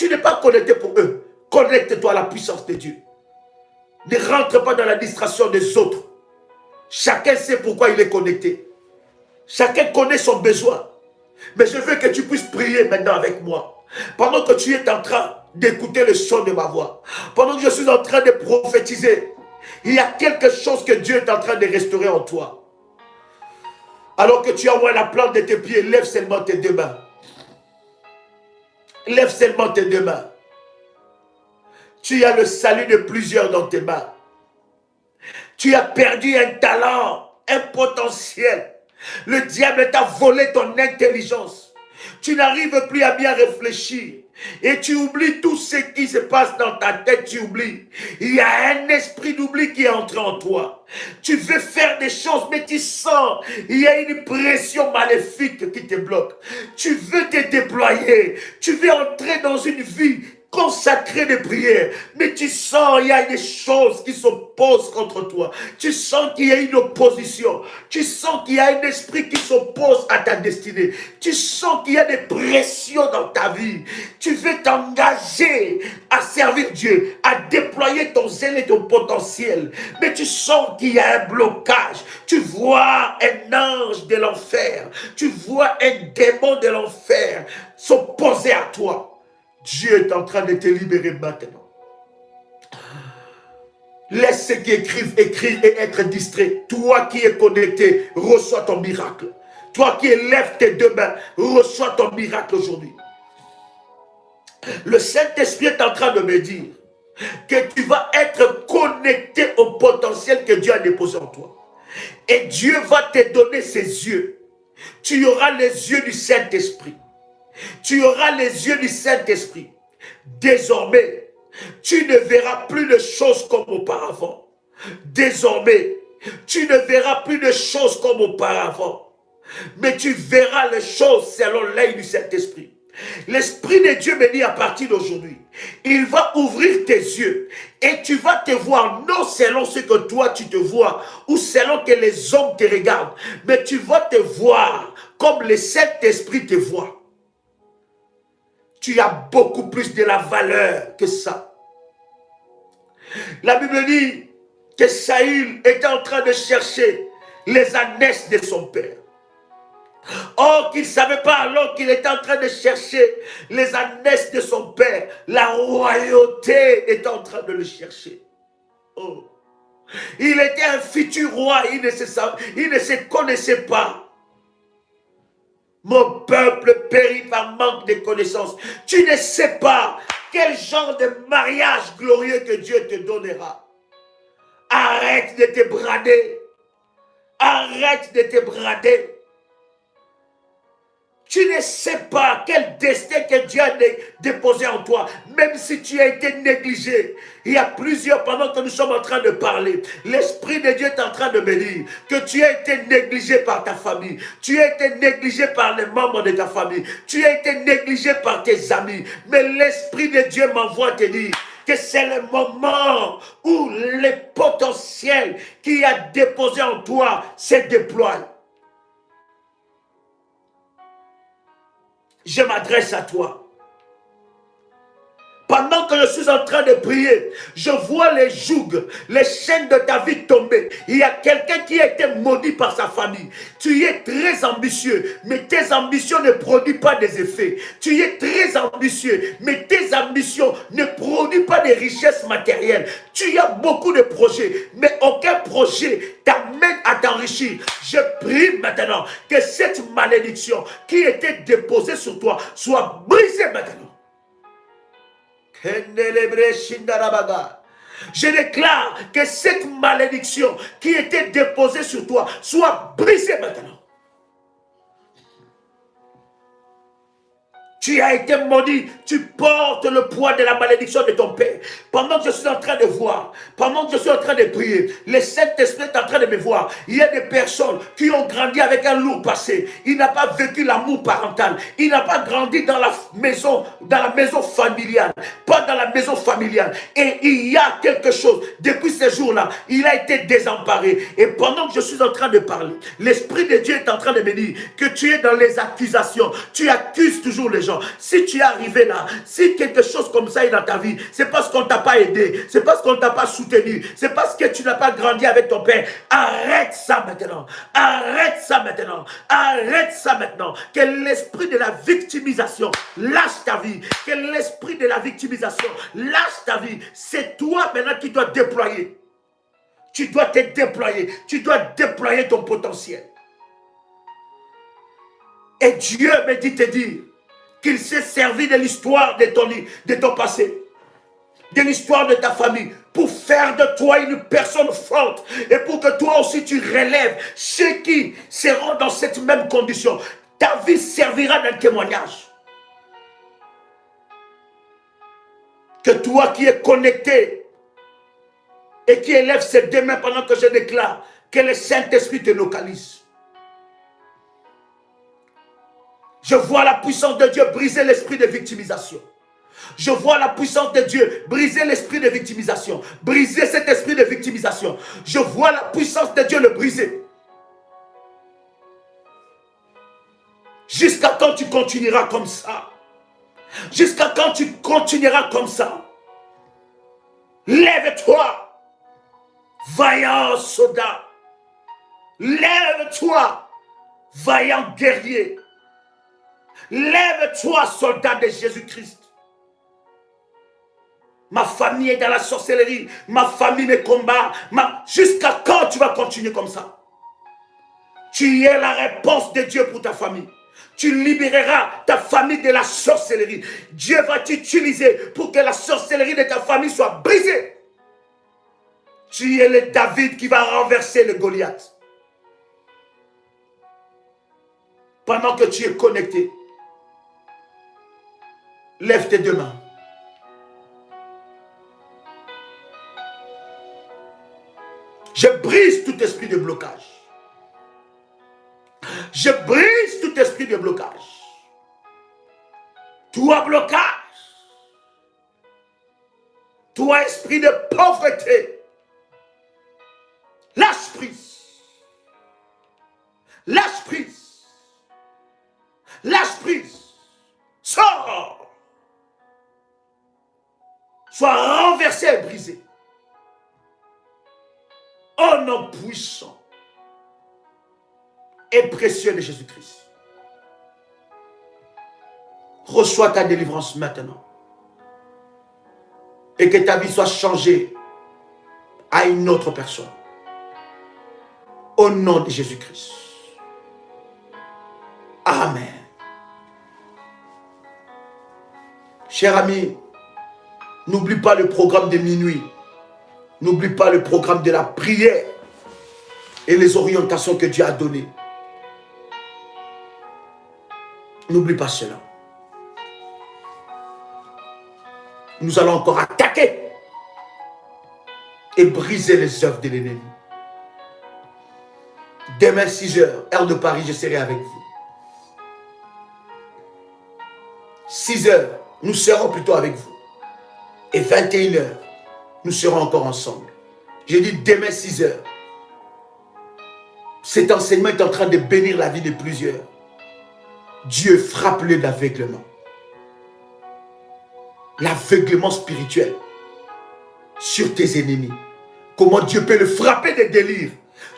n'es pas connecté pour eux. Connecte-toi à la puissance de Dieu. Ne rentre pas dans la distraction des autres. Chacun sait pourquoi il est connecté. Chacun connaît son besoin. Mais je veux que tu puisses prier maintenant avec moi. Pendant que tu es en train d'écouter le son de ma voix. Pendant que je suis en train de prophétiser. Il y a quelque chose que Dieu est en train de restaurer en toi. Alors que tu envoies la plante de tes pieds, lève seulement tes deux mains. Lève seulement tes deux mains. Tu as le salut de plusieurs dans tes mains. Tu as perdu un talent, un potentiel. Le diable t'a volé ton intelligence. Tu n'arrives plus à bien réfléchir. Et tu oublies tout ce qui se passe dans ta tête, tu oublies. Il y a un esprit d'oubli qui est entré en toi. Tu veux faire des choses, mais tu sens, il y a une pression maléfique qui te bloque. Tu veux te déployer. Tu veux entrer dans une vie consacré de prière, mais tu sens il y a des choses qui s'opposent contre toi. Tu sens qu'il y a une opposition. Tu sens qu'il y a un esprit qui s'oppose à ta destinée. Tu sens qu'il y a des pressions dans ta vie. Tu veux t'engager à servir Dieu, à déployer ton zèle et ton potentiel, mais tu sens qu'il y a un blocage. Tu vois un ange de l'enfer, tu vois un démon de l'enfer s'opposer à toi. Dieu est en train de te libérer maintenant. Laisse ceux qui écrivent écrire et être distraits. Toi qui es connecté, reçois ton miracle. Toi qui élèves tes deux mains, reçois ton miracle aujourd'hui. Le Saint-Esprit est en train de me dire que tu vas être connecté au potentiel que Dieu a déposé en toi. Et Dieu va te donner ses yeux. Tu auras les yeux du Saint-Esprit. Tu auras les yeux du Saint-Esprit. Désormais, tu ne verras plus de choses comme auparavant. Désormais, tu ne verras plus de choses comme auparavant. Mais tu verras les choses selon l'œil du Saint-Esprit. L'Esprit de Dieu me dit à partir d'aujourd'hui, il va ouvrir tes yeux et tu vas te voir non selon ce que toi tu te vois ou selon que les hommes te regardent, mais tu vas te voir comme le Saint-Esprit te voit. Tu as beaucoup plus de la valeur que ça. La Bible dit que Saül était en train de chercher les ânesses de son père. Or qu'il ne savait pas alors qu'il était en train de chercher les ânesses de son père. La royauté était en train de le chercher. Oh. Il était un futur roi, il ne se connaissait pas. Mon peuple périt par manque de connaissances. Tu ne sais pas quel genre de mariage glorieux que Dieu te donnera. Arrête de te brader. Arrête de te brader. Tu ne sais pas quel destin que Dieu a déposé en toi, même si tu as été négligé. Il y a plusieurs, pendant que nous sommes en train de parler, l'Esprit de Dieu est en train de me dire que tu as été négligé par ta famille, tu as été négligé par les membres de ta famille, tu as été négligé par tes amis, mais l'Esprit de Dieu m'envoie te dire que c'est le moment où le potentiel qui a déposé en toi se déploie. je m'adresse à toi. Pendant que je suis en train de prier, je vois les jougs, les chaînes de ta vie tomber. Il y a quelqu'un qui a été maudit par sa famille. Tu es très ambitieux, mais tes ambitions ne produisent pas des effets. Tu es très ambitieux, mais tes ambitions ne produisent pas des richesses matérielles. Tu as beaucoup de projets, mais aucun projet t'amène à t'enrichir. Je prie maintenant que cette malédiction qui était déposée sur toi soit brisée maintenant. Je déclare que cette malédiction qui était déposée sur toi soit brisée maintenant. Tu as été maudit, tu portes le poids de la malédiction de ton père. Pendant que je suis en train de voir, pendant que je suis en train de prier, le Saint-Esprit est en train de me voir. Il y a des personnes qui ont grandi avec un lourd passé. Il n'a pas vécu l'amour parental. Il n'a pas grandi dans la maison familiale. Pas dans la maison familiale. Et il y a quelque chose. Depuis ces jours-là, il a été désemparé. Et pendant que je suis en train de parler, l'Esprit de Dieu est en train de me dire que tu es dans les accusations. Tu accuses toujours les gens. Si tu es arrivé là, si quelque chose comme ça est dans ta vie, c'est parce qu'on ne t'a pas aidé, c'est parce qu'on ne t'a pas soutenu, c'est parce que tu n'as pas grandi avec ton père. Arrête ça maintenant. Arrête ça maintenant. Arrête ça maintenant. Que l'esprit de la victimisation lâche ta vie. Que l'esprit de la victimisation lâche ta vie. C'est toi maintenant qui dois déployer. Tu dois te déployer. Tu dois déployer ton potentiel. Et Dieu me dit te dire qu'il s'est servi de l'histoire de ton passé, de l'histoire de ta famille, pour faire de toi une personne forte et pour que toi aussi tu relèves ceux qui seront dans cette même condition. Ta vie servira d'un témoignage. Que toi qui es connecté et qui élève ses deux mains pendant que je déclare que le Saint-Esprit te localise. Je vois la puissance de Dieu briser l'esprit de victimisation. Je vois la puissance de Dieu briser l'esprit de victimisation. Briser cet esprit de victimisation. Je vois la puissance de Dieu le briser. Jusqu'à quand tu continueras comme ça? Jusqu'à quand tu continueras comme ça? Lève-toi, vaillant soldat. Lève-toi, vaillant guerrier. Lève-toi, soldat de Jésus-Christ. Ma famille est dans la sorcellerie. Ma famille me combat. Jusqu'à quand tu vas continuer comme ça? Tu es la réponse de Dieu pour ta famille. Tu libéreras ta famille de la sorcellerie. Dieu va t'utiliser pour que la sorcellerie de ta famille soit brisée. Tu es le David qui va renverser le Goliath. Pendant que tu es connecté, lève tes deux mains. Je brise tout esprit de blocage. Je brise tout esprit de blocage. Toi blocage. Toi esprit de pauvreté. Lâche prise. Lâche prise. Lâche prise. Sors. Sois renversé et brisé. Au nom puissant et précieux de Jésus-Christ. Reçois ta délivrance maintenant. Et que ta vie soit changée à une autre personne. Au nom de Jésus-Christ. Amen. Cher ami, n'oublie pas le programme de minuit. N'oublie pas le programme de la prière et les orientations que Dieu a données. N'oublie pas cela. Nous allons encore attaquer et briser les œuvres de l'ennemi. Demain 6h, heure de Paris, je serai avec vous. 6h, nous serons plutôt avec vous. Et 21h, nous serons encore ensemble. J'ai dit demain 6h. Cet enseignement est en train de bénir la vie de plusieurs. Dieu frappe-le d'aveuglement. L'aveuglement spirituel sur tes ennemis. Comment Dieu peut le frapper des délires.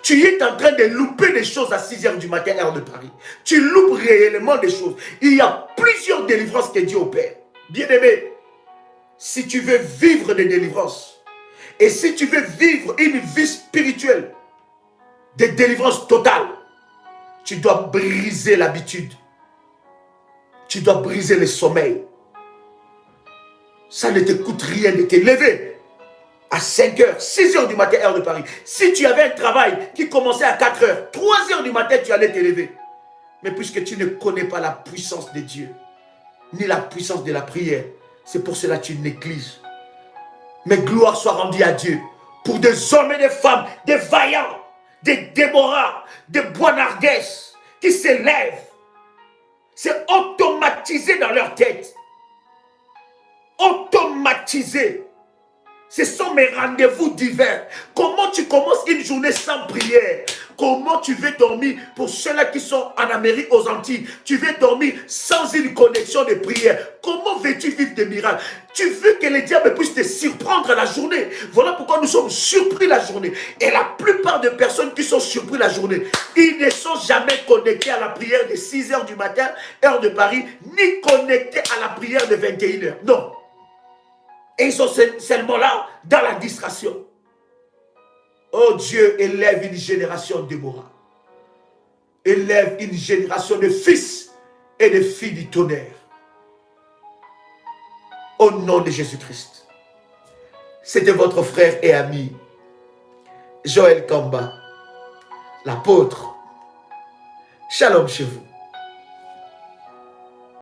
Tu es en train de louper des choses à 6 h du matin, heure de Paris. Tu loupes réellement des choses. Il y a plusieurs délivrances que Dieu opère. Bien-aimé, si tu veux vivre des délivrances, et si tu veux vivre une vie spirituelle, de délivrance totale, tu dois briser l'habitude. Tu dois briser le sommeil. Ça ne te coûte rien de te lever à 5 h, 6 h du matin, heure de Paris. Si tu avais un travail qui commençait à 4 h, 3 h du matin, tu allais te lever. Mais puisque tu ne connais pas la puissance de Dieu, ni la puissance de la prière, c'est pour cela que tu négliges. Mais gloire soit rendue à Dieu pour des hommes et des femmes, des vaillants, des Déborah, des Boanardès qui s'élèvent. C'est automatisé dans leur tête. Automatisé. Ce sont mes rendez-vous divins. Comment tu commences une journée sans prière? Comment tu veux dormir? Pour ceux-là qui sont en Amérique, aux Antilles, tu veux dormir sans une connexion de prière. Comment veux-tu vivre des miracles? Tu veux que le diable puisse te surprendre la journée. Voilà pourquoi nous sommes surpris la journée. Et la plupart des personnes qui sont surpris la journée, ils ne sont jamais connectés à la prière de 6 h du matin, heure de Paris, ni connectés à la prière de 21 h. Non. Et ils sont seulement là, dans la distraction. Oh Dieu, élève une génération de Déborah. Élève une génération de fils et de filles du tonnerre. Au nom de Jésus-Christ. C'était votre frère et ami, Joël Kamba, l'apôtre. Shalom chez vous.